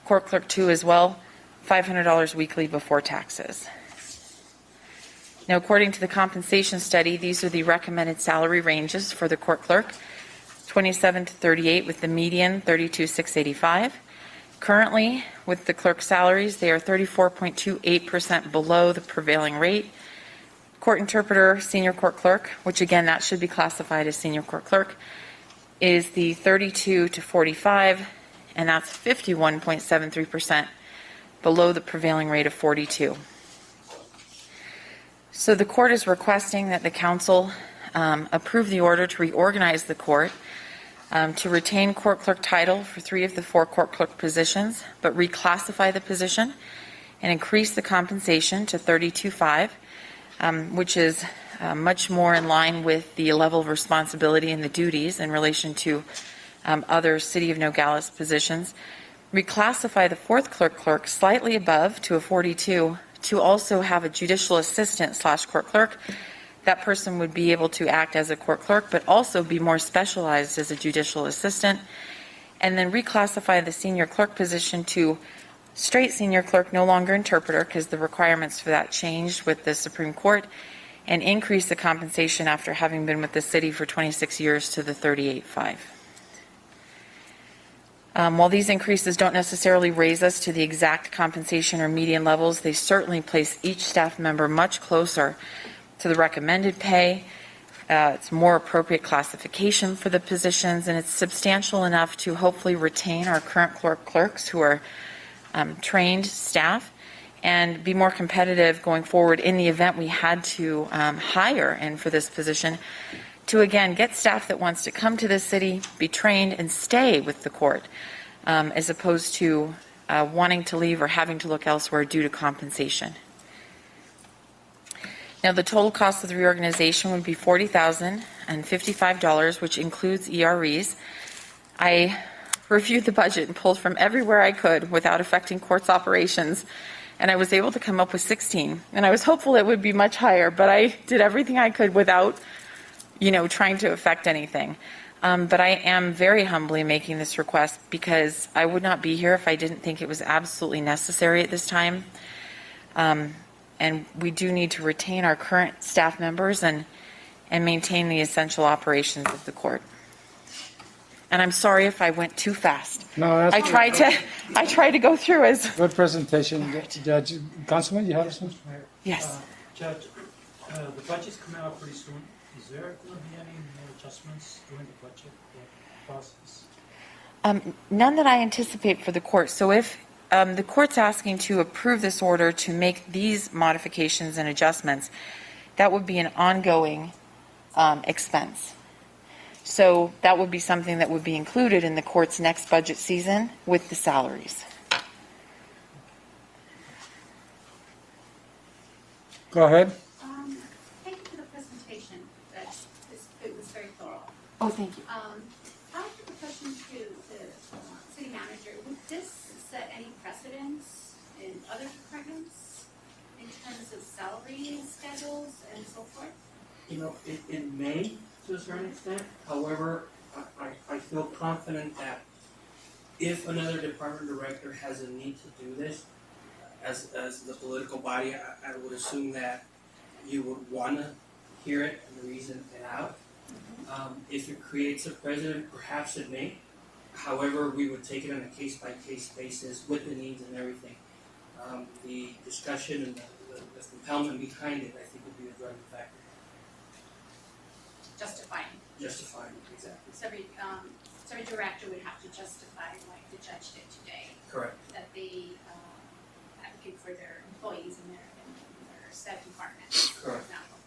Court Clerk 2 as well, $500 weekly before taxes. Now, according to the compensation study, these are the recommended salary ranges for the court clerk, 27 to 38 with the median 32,685. Currently, with the clerk salaries, they are 34.28% below the prevailing rate. Court interpreter, senior court clerk, which again, that should be classified as senior court clerk, is the 32 to 45, and that's 51.73% below the prevailing rate of 42. So the court is requesting that the council approve the order to reorganize the court, to retain court clerk title for 3 of the 4 court clerk positions, but reclassify the position and increase the compensation to $32,500, which is much more in line with the level of responsibility and the duties in relation to other City of Nogales positions. Reclassify the 4th clerk slightly above to a 42 to also have a judicial assistant / court clerk. That person would be able to act as a court clerk, but also be more specialized as a judicial assistant. And then reclassify the senior clerk position to straight senior clerk, no longer interpreter, because the requirements for that changed with the Supreme Court, and increase the compensation after having been with the city for 26 years to the $38,500. While these increases don't necessarily raise us to the exact compensation or median levels, they certainly place each staff member much closer to the recommended pay. It's more appropriate classification for the positions, and it's substantial enough to hopefully retain our current clerks who are trained staff and be more competitive going forward in the event we had to hire in for this position, to again get staff that wants to come to the city, be trained, and stay with the court, as opposed to wanting to leave or having to look elsewhere due to compensation. Now, the total cost of the reorganization would be $40,055, which includes EREs. I reviewed the budget and pulled from everywhere I could without affecting court's operations, and I was able to come up with 16. And I was hopeful it would be much higher, but I did everything I could without trying to affect anything. But I am very humbly making this request because I would not be here if I didn't think it was absolutely necessary at this time. And we do need to retain our current staff members and maintain the essential operations of the court. And I'm sorry if I went too fast. No, that's I tried to go through as. Good presentation, Judge. Councilman, you have something? Yes. Judge, the budget's coming out pretty soon. Is there going to be any more adjustments during the budget process? None that I anticipate for the court. So if the court's asking to approve this order to make these modifications and adjustments, that would be an ongoing expense. So that would be something that would be included in the court's next budget season with the salaries. Go ahead. Thank you for the presentation. It was very thorough. Oh, thank you. I have a question to the city manager. Would this set any precedents in other departments in terms of salary schedules and so forth? It may to a certain extent. However, I feel confident that if another department director has a need to do this, as the political body, I would assume that you would want to hear it and reason it out. If it creates a precedent, perhaps it may. However, we would take it on a case-by-case basis with the needs and everything. The discussion and the compellment behind it, I think, would be a driving factor. Justifying. Justifying, exactly. So a director would have to justify, like the judge did today, Correct. that they advocate for their employees in their said departments, for Correct. example.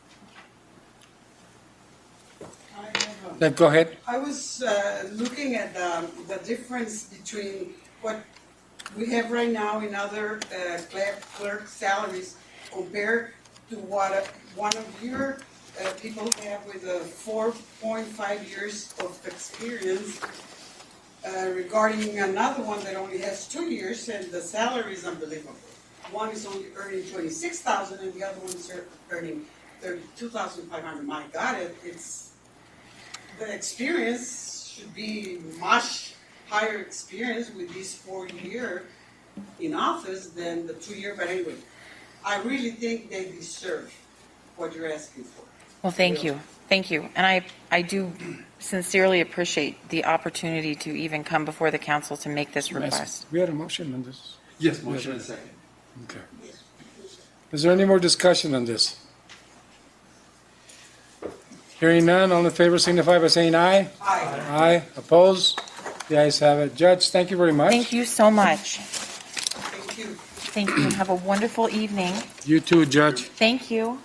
Go ahead. I was looking at the difference between what we have right now in other clerk salaries compared to what one of your people have with 4.5 years of experience regarding another one that only has 2 years, and the salary is unbelievable. One is only earning 26,000 and the other one is earning 32,500. My God, it's the experience should be much higher experience with this 4 year in office than the 2 year, but anyway, I really think they deserve what you're asking for. Well, thank you. Thank you. And I do sincerely appreciate the opportunity to even come before the council to make this request. We had a motion on this. Yes, motion and second. Okay. Is there any more discussion on this? Hearing none, all in favor signify by saying aye. Aye. Aye, opposed? The ayes have it. Judge, thank you very much. Thank you so much. Thank you. Thank you. Have a wonderful evening. You too, Judge. Thank you.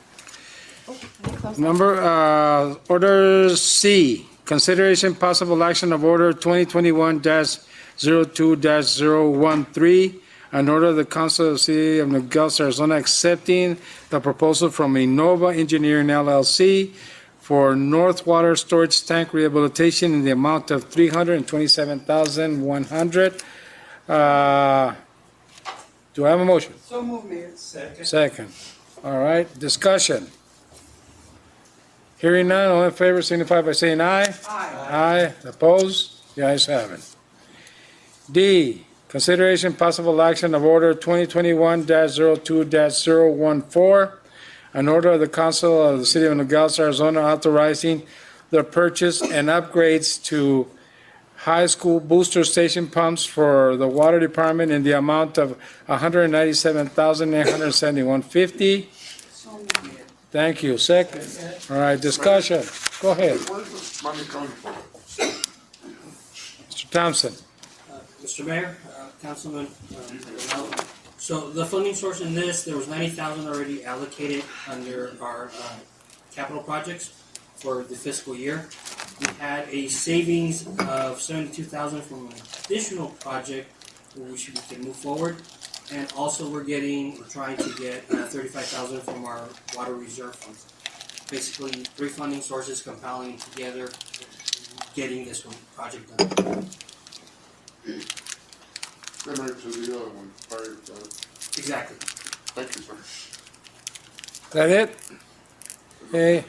Order C, consideration possible action of order 2021-02-013, an order of the Council of the City of Nogales, Arizona, accepting the proposal from Innova Engineering LLC for North Water Storage Tank Rehabilitation in the amount of $327,100. Do I have a motion? So move, Mayor. Second. All right, discussion. Hearing none, all in favor signify by saying aye. Aye. Aye, opposed? The ayes have it. D, consideration possible action of order 2021-02-014, an order of the Council of the City of Nogales, Arizona, authorizing the purchase and upgrades to high school booster station pumps for the water department in the amount of $197,871.50. So move, Mayor. Thank you. Second. All right, discussion. Go ahead. Where's this money coming from? Mr. Thompson. Mr. Mayor, Councilman, so the funding source in this, there was 90,000 already allocated under our capital projects for the fiscal year. We had a savings of 72,000 from an additional project where we can move forward. And also we're trying to get 35,000 from our water reserve funds. Basically, three funding sources compiling together, getting this one project done. Similar to the other one, fire. Exactly. Thank you, sir. Is that it? Okay.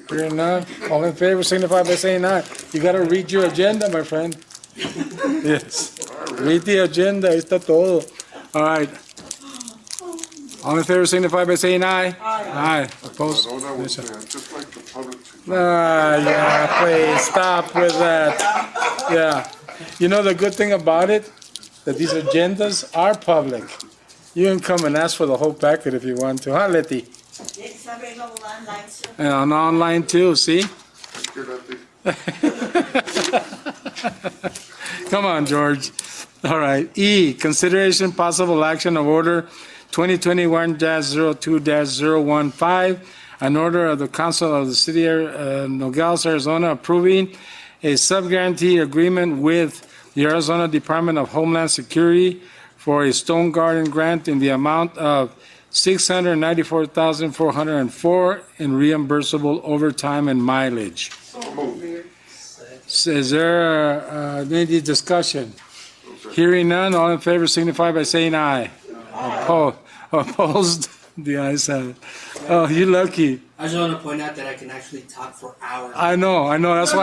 Hearing none, all in favor signify by saying aye. You gotta read your agenda, my friend. Yes. Read the agenda, ahí está todo. All right. All in favor signify by saying aye. Aye. Opposed? I know that was just like the public. Yeah, please, stop with that. Yeah. You know the good thing about it? That these agendas are public. You can come and ask for the whole packet if you want to, huh, Letty? It's available online, sir. And on online too, see? Come on, George. All right. E, consideration possible action of order 2021-02-015, an order of the Council of the City of Nogales, Arizona, approving a sub-guarantee agreement with the Arizona Department of Homeland Security for a Stone Garden grant in the amount of $694,404 in reimbursable overtime and mileage. Is there any discussion? Hearing none, all in favor signify by saying aye. Opposed? The ayes have it. Oh, you're lucky. I just want to point out that I can actually talk for hours. I know. That's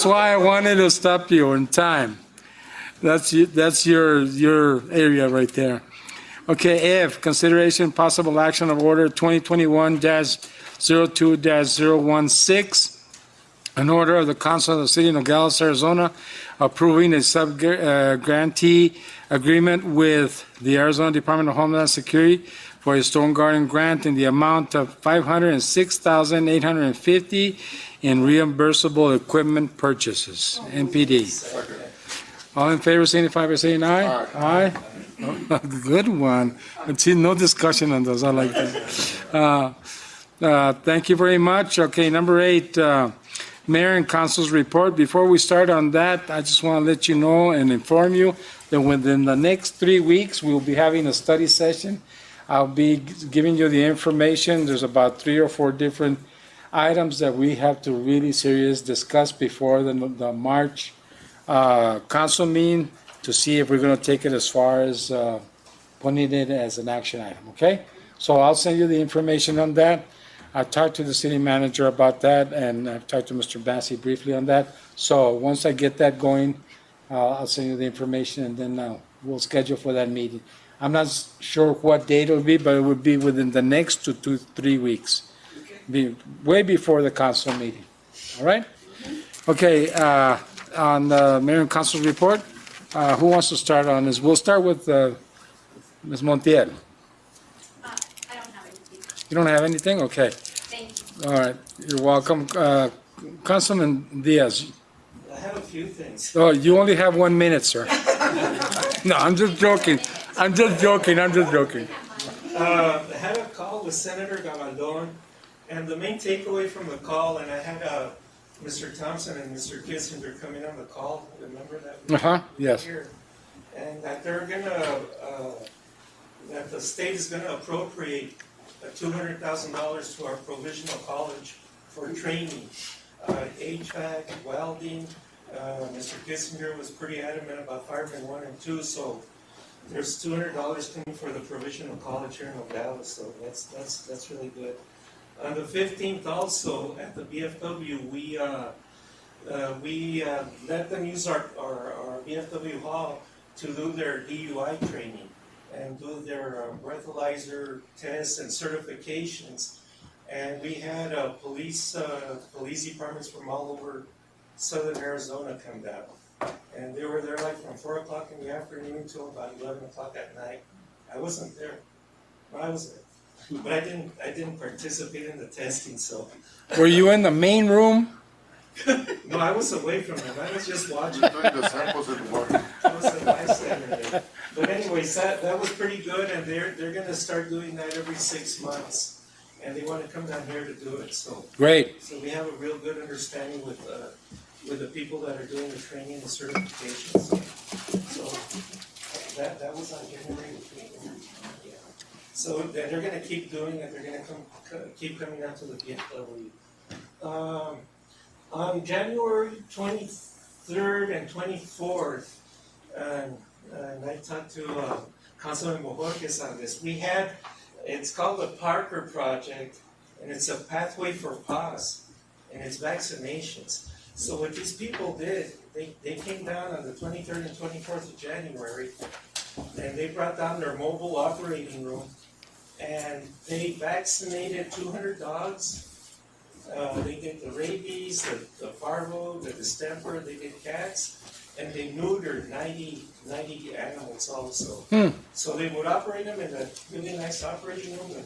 why I wanted to stop you in time. That's your area right there. Okay, F, consideration possible action of order 2021-02-016, an order of the Council of the City of Nogales, Arizona, approving a sub-grantee agreement with the Arizona Department of Homeland Security for a storm garden grant in the amount of $506,850 in reimbursable equipment purchases, NPD. All in favor, signify by saying aye. Aye. Oh, good one. See, no discussion on those, I like that. Thank you very much. Okay, number 8, Mayor and Council's report. Before we start on that, I just want to let you know and inform you that within the next 3 weeks, we will be having a study session. I'll be giving you the information. There's about 3 or 4 different items that we have to really seriously discuss before the March council meeting to see if we're going to take it as far as putting it as an action item, okay? So I'll send you the information on that. I talked to the city manager about that, and I've talked to Mr. Bassi briefly on that. So once I get that going, I'll send you the information, and then we'll schedule for that meeting. I'm not sure what date it'll be, but it would be within the next 2 to 3 weeks, be way before the council meeting. All right? Okay, on the Mayor and Council's report, who wants to start on this? We'll start with Ms. Montiel. You don't have anything? Okay. Thank you. All right, you're welcome. Councilman Diaz. I have a few things. Oh, you only have 1 minute, sir. No, I'm just joking. I had a call with Senator Gavaldon, and the main takeaway from the call, and I had Mr. Thompson and Mr. Kissinger coming on the call, remember that? Yes. Here. And that they're gonna, that the state is gonna appropriate $200,000 to our provisional college for training, HVAC, welding. Mr. Kissinger was pretty adamant about firemen 1 and 2, so there's $200 coming for the provisional college here in Nogales, so that's really good. On the 15th also, at the BFW, we let them use our BFW hall to do their DUI training and do their breathalyzer tests and certifications. And we had police departments from all over southern Arizona come down. And they were there like from 4 o'clock in the afternoon until about 11 o'clock at night. I wasn't there. I was there. But I didn't participate in the testing, so. Were you in the main room? No, I was away from them. I was just watching. The samples in the water. I was a bystander there. But anyways, that was pretty good, and they're gonna start doing that every 6 months. And they wanna come down here to do it, so. Great. So we have a real good understanding with the people that are doing the training and certifications. So that was on January 15th. Yeah. So they're gonna keep doing it, they're gonna keep coming out to the BFW. On January 23rd and 24th, and I talked to Councilman Bojorquez on this, it's called the Parker Project, and it's a pathway for PAS, and it's vaccinations. So what these people did, they came down on the 23rd and 24th of January, and they brought down their mobile operating room, and they vaccinated 200 dogs. They did the rabies, the parvo, the distemper, they did cats, and they neutered 90 animals also. So they would operate them in a really nice operating room, the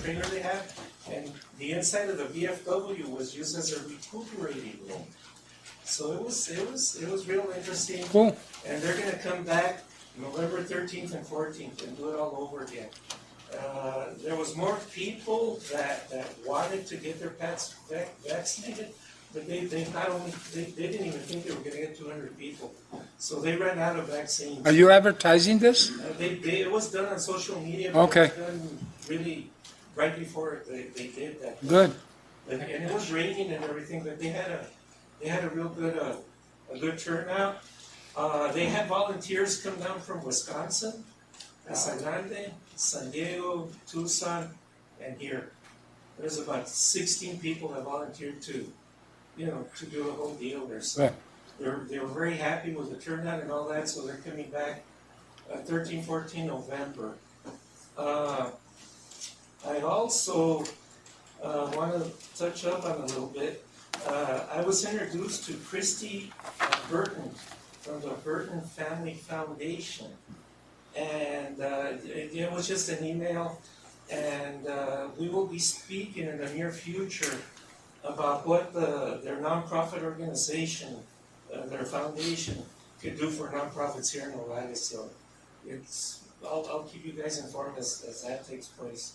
trainer they had, and the inside of the VFW was used as a recuperating room. So it was real interesting. Cool. And they're gonna come back November 13th and 14th and do it all over again. There was more people that wanted to get their pets vaccinated, but they didn't even think they were going to get 200 people. So they ran out of vaccines. Are you advertising this? It was done on social media. Okay. It was done really right before they did that. Good. And it was raining and everything, but they had a real good a good turnout. They had volunteers come down from Wisconsin, Casa Grande, San Diego, Tucson, and here. There's about 16 people that volunteered to do the whole deal there. So they were very happy with the turnout and all that, so they're coming back 13, 14 November. I also want to touch up on a little bit. I was introduced to Christy Burton from the Burton Family Foundation. And it was just an email. And we will be speaking in the near future about what their nonprofit organization, their foundation, could do for nonprofits here in Nogales. So I'll keep you guys informed as that takes place.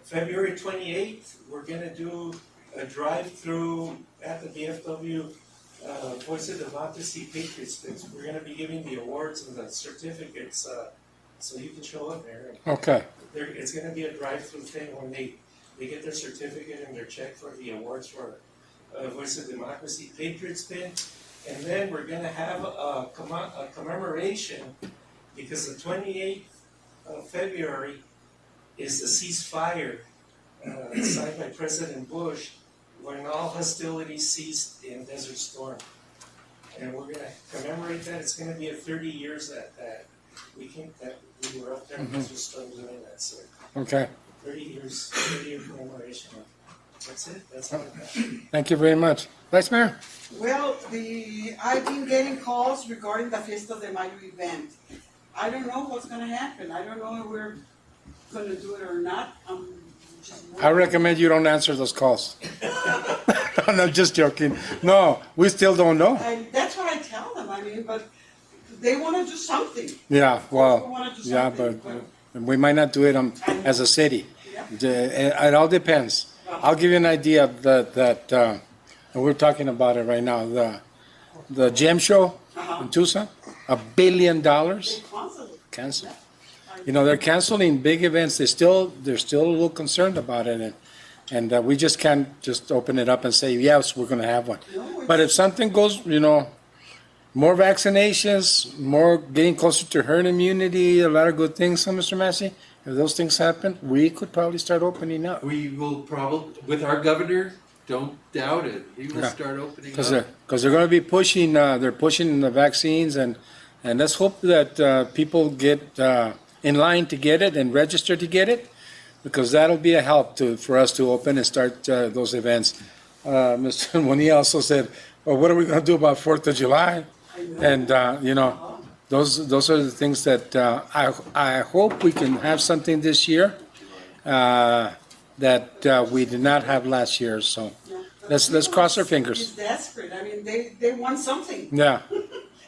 February 28th, we're gonna do a drive-through at the VFW Voice of Democracy Patriots Fix. We're gonna be giving the awards and the certificates, so you can show up there. Okay. It's gonna be a drive-through thing when they get their certificate and their check for the awards for Voice of Democracy Patriots Pin. And then we're gonna have a commemoration, because the 28th of February is the ceasefire signed by President Bush when all hostilities ceased in Desert Storm. And we're gonna commemorate that. It's gonna be 30 years that we were up there in Desert Storm doing that. So Okay. 30 year commemoration. That's it. That's all I got. Thank you very much. Vice Mayor? Well, I've been getting calls regarding the Fiesta de Mayo event. I don't know what's gonna happen. I don't know if we're gonna do it or not. I recommend you don't answer those calls. No, just joking. No, we still don't know. That's what I tell them, I mean, but they wanna do something. Yeah, We well, wanna do yeah, something, but we might not do it as a city. It all depends. I'll give you an idea of that, and we're talking about it right now, the gem show in Tucson, $1 billion canceled. You know, they're canceling big events. They're still a little concerned about it, and we just can't just open it up and say, yes, we're gonna have one. But if something goes, you know, more vaccinations, more getting closer to herd immunity, a lot of good things, Mr. Massey, if those things happen, we could probably start opening up. We will probably, with our governor, don't doubt it. He will Yeah. start opening Because up. they're going to be pushing, they're pushing the vaccines, and let's hope that people get in line to get it and register to get it, because that'll be a help for us to open and start those events. Mr. Bonilla also said, well, what are we going to do about 4th of July? And, you know, those are the things that I hope we can have something this year that we did not have last year. So let's cross our fingers. It's desperate. I mean, they want something. Yeah.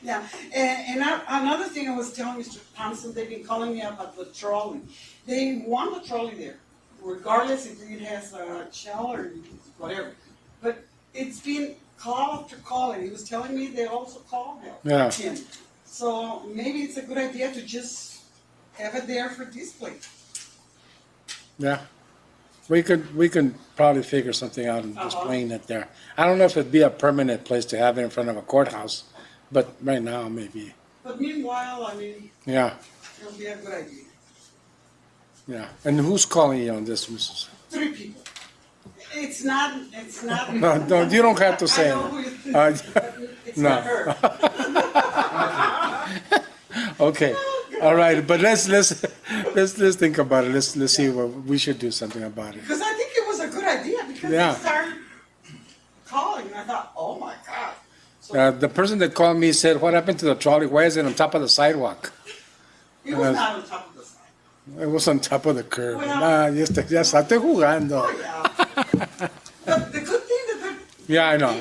Yeah, and another thing I was telling Mr. Thompson, they've been calling me about the trolley. They want the trolley there, regardless if it has a shell or whatever. But it's been call after call, and he was telling me they also call him. So maybe it's a good idea to just have it there for display. Yeah. We can probably figure something out in displaying it there. I don't know if it'd be a permanent place to have it in front of a courthouse, but right now maybe. But meanwhile, I mean, Yeah, it'll be a good idea. yeah. And who's calling you on this, Mrs.? 3 people. It's not. No, you don't have to say I know it. who you think, but it's No. not her. Okay, all right, but let's think about it. Let's see what we should do something about it. Because I think it was a good idea, because Yeah. they started calling, and I thought, oh my God. The person that called me said, "What happened to the trolley? Why is it on top of the sidewalk?" It was not on top of the side. It was on top of the curb. Well- Nah, ya estoy jugando. But the good thing that they're, Yeah, I know.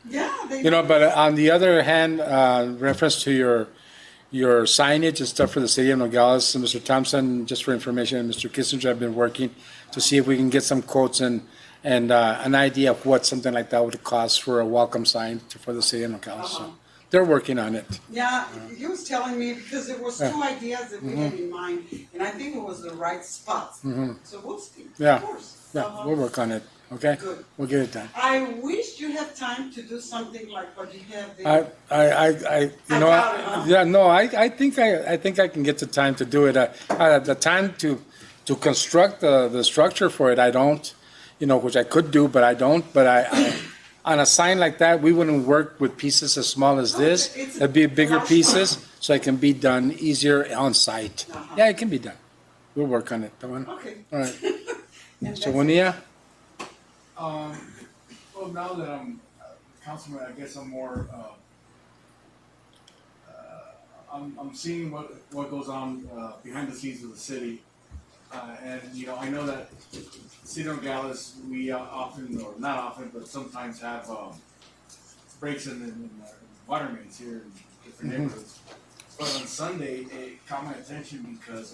yeah, they. You know, but on the other hand, reference to your signage and stuff for the city of Nogales, Mr. Thompson, just for information, and Mr. Kissinger have been working to see if we can get some quotes and an idea of what something like that would cost for a welcome sign for the city of Nogales. So they're working on it. Yeah, he was telling me, because there was 2 Yeah. ideas that we had in mind, and I think it was the right spots. Mhm. So we'll see. Yeah, Of course. yeah, we'll work on it. Okay, Good. we'll get it done. I wish you had time to do something like what you have there. You know, doubt it, huh? yeah, no, I think I can get the time to do it. The time to construct the structure for it, I don't, you know, which I could do, but I don't. But I on a sign like that, we wouldn't work with pieces as small as this. It'd be bigger pieces, so it can be done easier on site. Yeah, it can be done. We'll work on it. Okay. All right. So Bonilla? Well, now that I'm councilman, I guess I'm more I'm seeing what goes on behind the scenes of the city, and I know that City of Nogales, we often, or not often, but sometimes have breaks in the water mains here in different neighborhoods. But on Sunday, it caught my attention because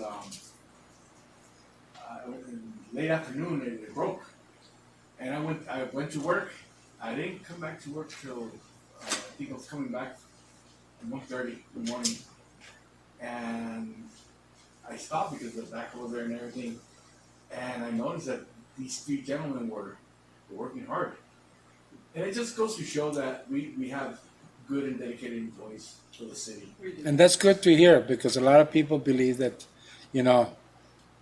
in late afternoon it broke, and I went to work. I didn't come back to work till I think I was coming back at 1:30 in the morning, and I stopped because the backhoe was there and everything, and I noticed that these three gentlemen were working hard, and it just goes to show that we have good and dedicated employees for the city. And that's good to hear, because a lot of people believe that,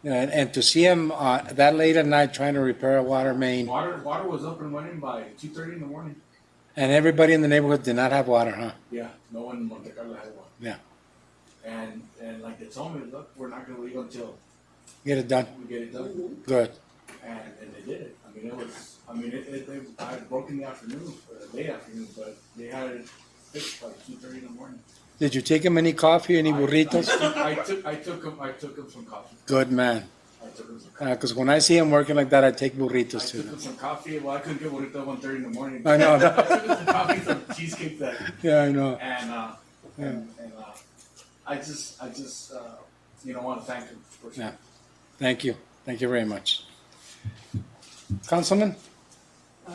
and to see him that late at night trying to repair a water main, Water was up and running by 2:30 in the morning. and everybody in the neighborhood did not have water, huh? Yeah, no one in Monte Carlo had water. Yeah. And like they told me, look, we're not gonna leave until Get it done. we get it done. Good. And they did it. I broke in the afternoon, late afternoon, but they had it fixed by 2:30 in the morning. Did you take him any coffee, any burritos? I took him some coffee. Good man. I took him some coffee. Because when I see him working like that, I take burritos I to took him him. some coffee. Well, I couldn't get burrito at 1:30 in the morning. I know. I took him some coffee, some cheesecake that. Yeah, I know. And I just want to thank him for sure. Yeah. Thank you. Thank you very much. Councilman? I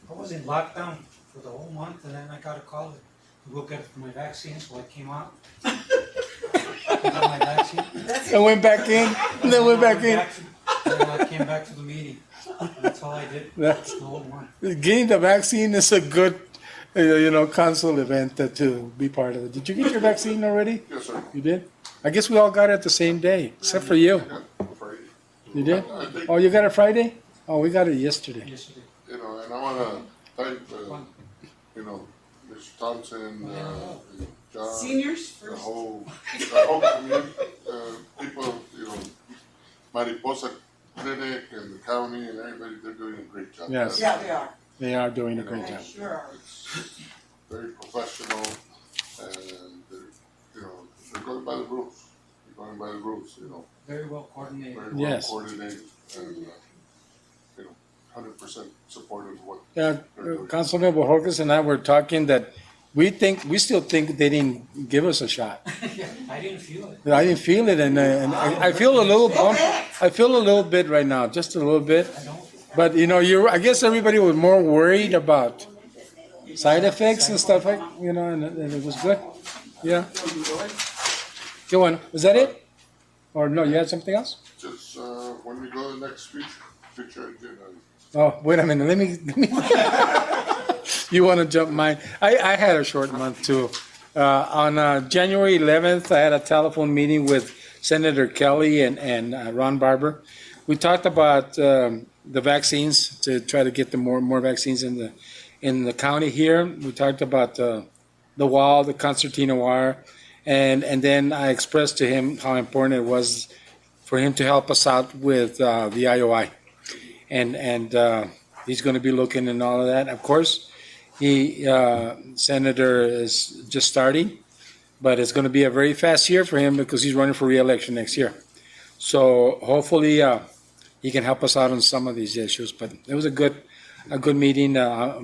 was in lockdown for the whole month, and then I got a call to go get my vaccine, so I came out. Got my vaccine. And went back in. Then went back in. And I came back to the meeting. That's all I did. That's- the whole month. Getting the vaccine is a good, council event to be part of it. Did you get your vaccine already? Yes, sir. You did? I guess we all got it the same day, except for you. Friday. You did? I think, Oh, you got it Friday? Oh, we got it yesterday. Yesterday. and I wanna thank, Mr. Thompson, John. Seniors The first. whole community, people, Mariposa Clinic and the county and everybody, they're doing a great job. Yes. Yeah, they are. They are doing a great They job. sure are. It's very professional, and they're going by the rules. They're going by the rules, Very well coordinated. very well Yes. coordinated, and 100% supportive of what Yeah, they're doing. Councilman Bojorquez and I were talking that we still think they didn't give us a shot. I didn't feel it. I didn't feel it, and I feel a little bump. I feel a little bit right now, just a little bit. But I guess everybody was more worried about side effects and stuff and it was good. Yeah. Good one. Was that it? Or no, you had something else? Just when we go to the next future agenda. Oh, wait a minute. Let me. You want to jump mine? I had a short month too. On January 11th, I had a telephone meeting with Senator Kelly and Ron Barber. We talked about the vaccines, to try to get the more vaccines in the county here. We talked about the wall, the concertina wire, and then I expressed to him how important it was for him to help us out with the IOI, and he's going to be looking and all of that. Of course, Senator is just starting, but it's going to be a very fast year for him because he's running for re-election next year. So hopefully he can help us out on some of these issues. But it was a good meeting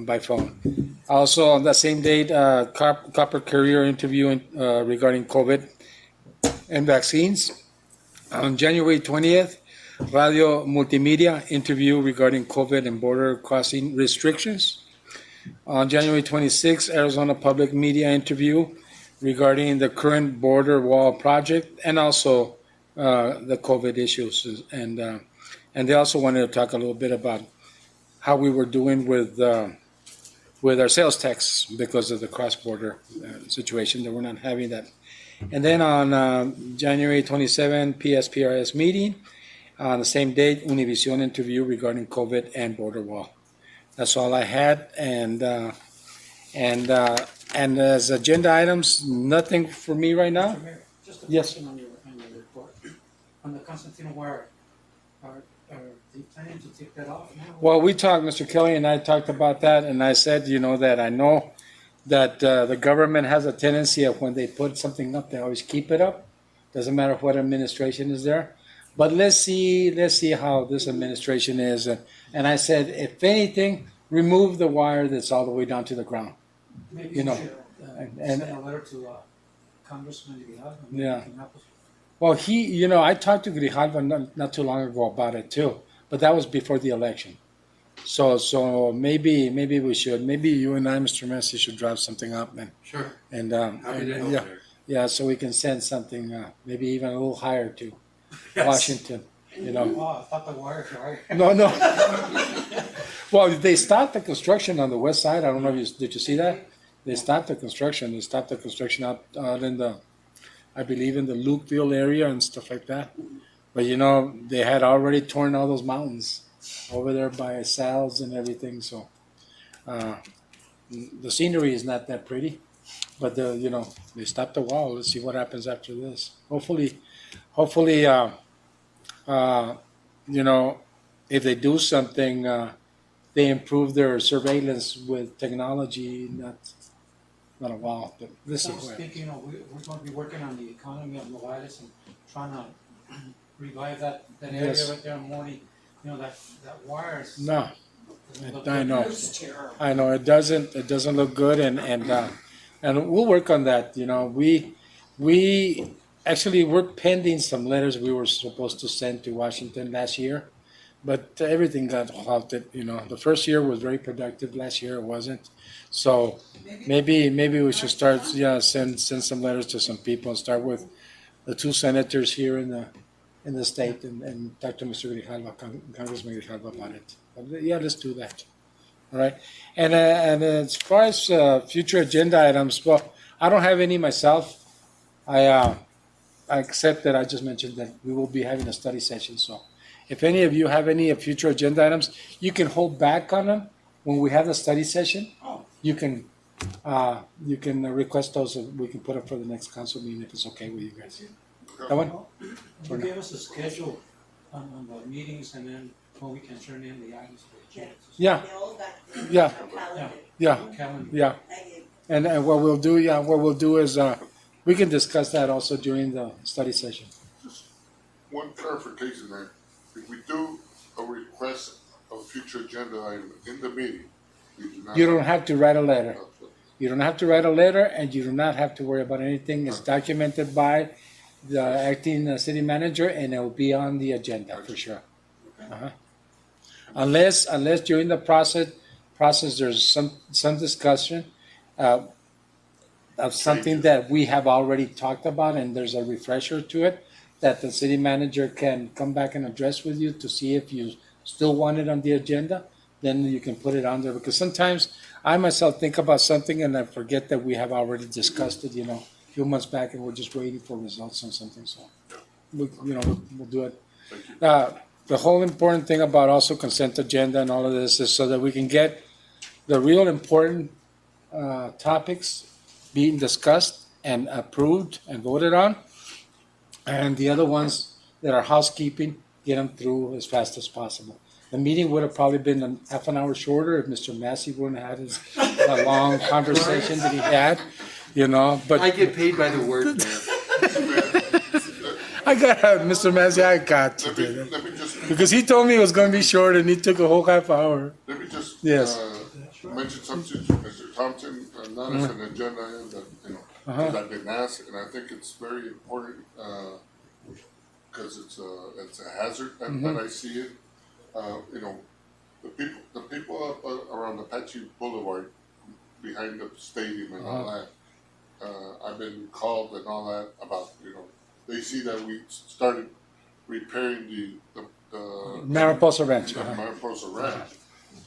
by phone. Also on that same date, Copper Carrier interview regarding COVID and vaccines. On January 20th, Radio Multimedia interview regarding COVID and border crossing restrictions. On January 26th, Arizona Public Media interview regarding the current border wall project and also the COVID issues. And they also wanted to talk a little bit about how we were doing with our sales tax because of the cross-border situation, that we're not having that. And then on January 27, PSPRS meeting. On the same date, Univision interview regarding COVID and border wall. That's all I had. And as agenda items, nothing for me right now. Mr. Mayor, just a Yes. question on your report. On the Constantino wire, are they planning to take that off now? Well, we talked, Mr. Kelly and I talked about that, and I said, that I know that the government has a tendency of when they put something up, they always keep it up. Doesn't matter what administration is there. But let's see how this administration is. And I said, if anything, remove the wire that's all the way down to the ground. Maybe You know, should, and- send a letter to Congressman Grijalva. Yeah. Well, I talked to Grijalva not too long ago about it too, but that was before the election. So maybe we should, maybe you and I, Mr. Messi, should draft something up Sure. and Happy to help yeah, there. yeah, so we can send something, maybe even a little higher to Yes. Washington. Oh, I thought the wire. No. Well, they stopped the construction on the west side. I don't know if did you see that? They stopped the construction. They stopped the construction out in I believe in the Lukeville area and stuff like that. But they had already torn all those mountains over there by Sal's and everything. So the scenery is not that pretty. But they stopped the wall. Let's see what happens after this. Hopefully, if they do something, they improve their surveillance with technology, not a wall, but this I is was where. thinking, we're going to be working on the economy of Nogales and trying to revive that area Yes. right there in Morty. That wire is. No, doesn't look I good. know, It's terrible. I know, it doesn't look good, and we'll work on that. We actually we're pending some letters we were supposed to send to Washington last year, but everything got halted. The first year was very productive. Last year it wasn't. So maybe we should start. Send some letters to some people and start with the two senators here in the state and talk to Mr. Grijalva, Congressman Grijalva about it. But yeah, let's do that. All right. And as far as future agenda items, well, I don't have any myself. I accept that I just mentioned that we will be having a study session. So if any of you have any future agenda items, you can hold back on them when we have the study session. You can request those and we can put up for the next council meeting if it's okay with you guys. That one? You gave us a schedule on the meetings and then when we can turn in the items for the agenda. Yeah. Yeah. Yeah. Calendar. Yeah. And what we'll do is we can discuss that also during the study session. One clarification there, if we do a request of future agenda item in the meeting, we do not. You don't have to write a letter. You don't have to write a letter, and you do not have to worry about anything. It's documented by the acting city manager, and it will be on the agenda for sure. Uh-huh. Unless during the process there's some discussion of something that we have already talked about, and there's a refresher to it that the city manager can come back and address with you to see if you still want it on the agenda. Then you can put it on there, because sometimes I myself think about something and I forget that we have already discussed it, a few months back, and we're just waiting for results on something. So, we'll do it. The whole important thing about also consent agenda and all of this is so that we can get the real important topics being discussed and approved and voted on, and the other ones that are housekeeping, get them through as fast as possible. The meeting would have probably been half an hour shorter if Mr. Massey wouldn't have had his long conversation that he had, but. I get paid by the word, man. Mr. Massey, I got to do that. Let me just. Because he told me it was going to be short and he took a whole half hour. Let me just. Yes. Mention something to Mr. Thompson, not as an agenda item, but, because I've been asked, and I think it's very important, because it's a hazard that I see it. The people up around Apache Boulevard, behind the stadium and all that, I've been called and all that about, they see that we started repairing the Mariposa Ranch. Mariposa Ranch.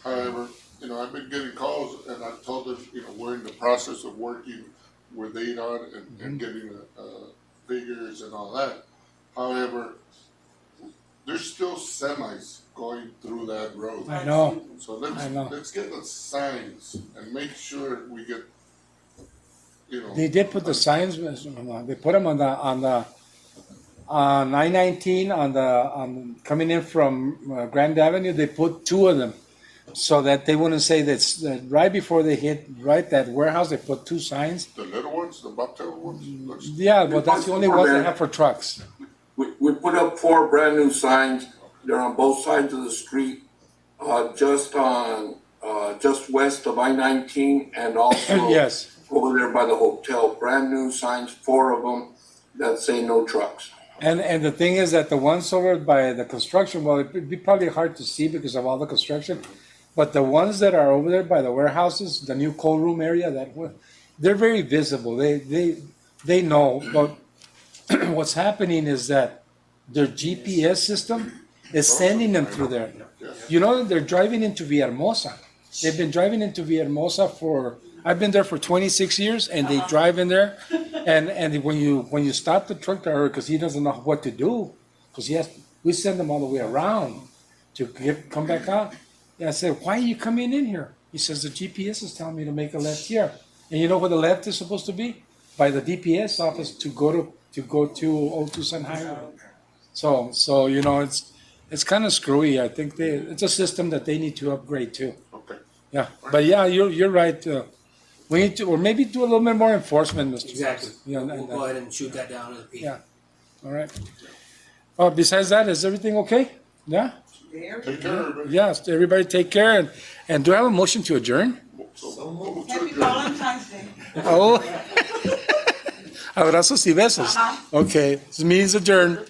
However, I've been getting calls, and I've told them, we're in the process of working with ADOT and getting figures and all that. However, there's still semis going through that road. I know. So let's get the signs and make sure we get, They did put the signs. They put them on I-19 on coming in from Grand Avenue. They put two of them. so that they wouldn't say that right before they hit that warehouse, they put two signs. The little ones, the bobtail ones? Yeah, but that's the only ones they have for trucks. We put up 4 brand new signs. They're on both sides of the street, just west of I-19 and also Yes. over there by the hotel. Brand new signs, 4 of them that say no trucks. And the thing is that the ones over by the construction, well, it'd be probably hard to see because of all the construction, but the ones that are over there by the warehouses, the new cold room area, they're very visible. They know, but what's happening is that their GPS system is sending them through there. You know, they're driving into Villahermosa. They've been driving into Villahermosa I've been there for 26 years, and they drive in there, and when you stop the truck driver because he doesn't know what to do, because we send them all the way around to come back out. And I said, "Why are you coming in here?" He says, "The GPS is telling me to make a left here." And you know where the left is supposed to be? By the DPS office to go to Old Tucson Highway. So you know it's kind of screwy. I think it's a system that they need to upgrade too. Okay. Yeah, but yeah, you're right. We need to, or maybe do a little bit more enforcement, Mr. Exactly. Yeah, We'll go ahead and shoot that down to the people. Yeah. All right. Besides that, is everything okay? Yeah. Take care, everybody. Yes. Everybody, take care. And do I have a motion to adjourn? Happy Valentine's Day. Oh. Abrazos y besos. Okay. This meeting's adjourned.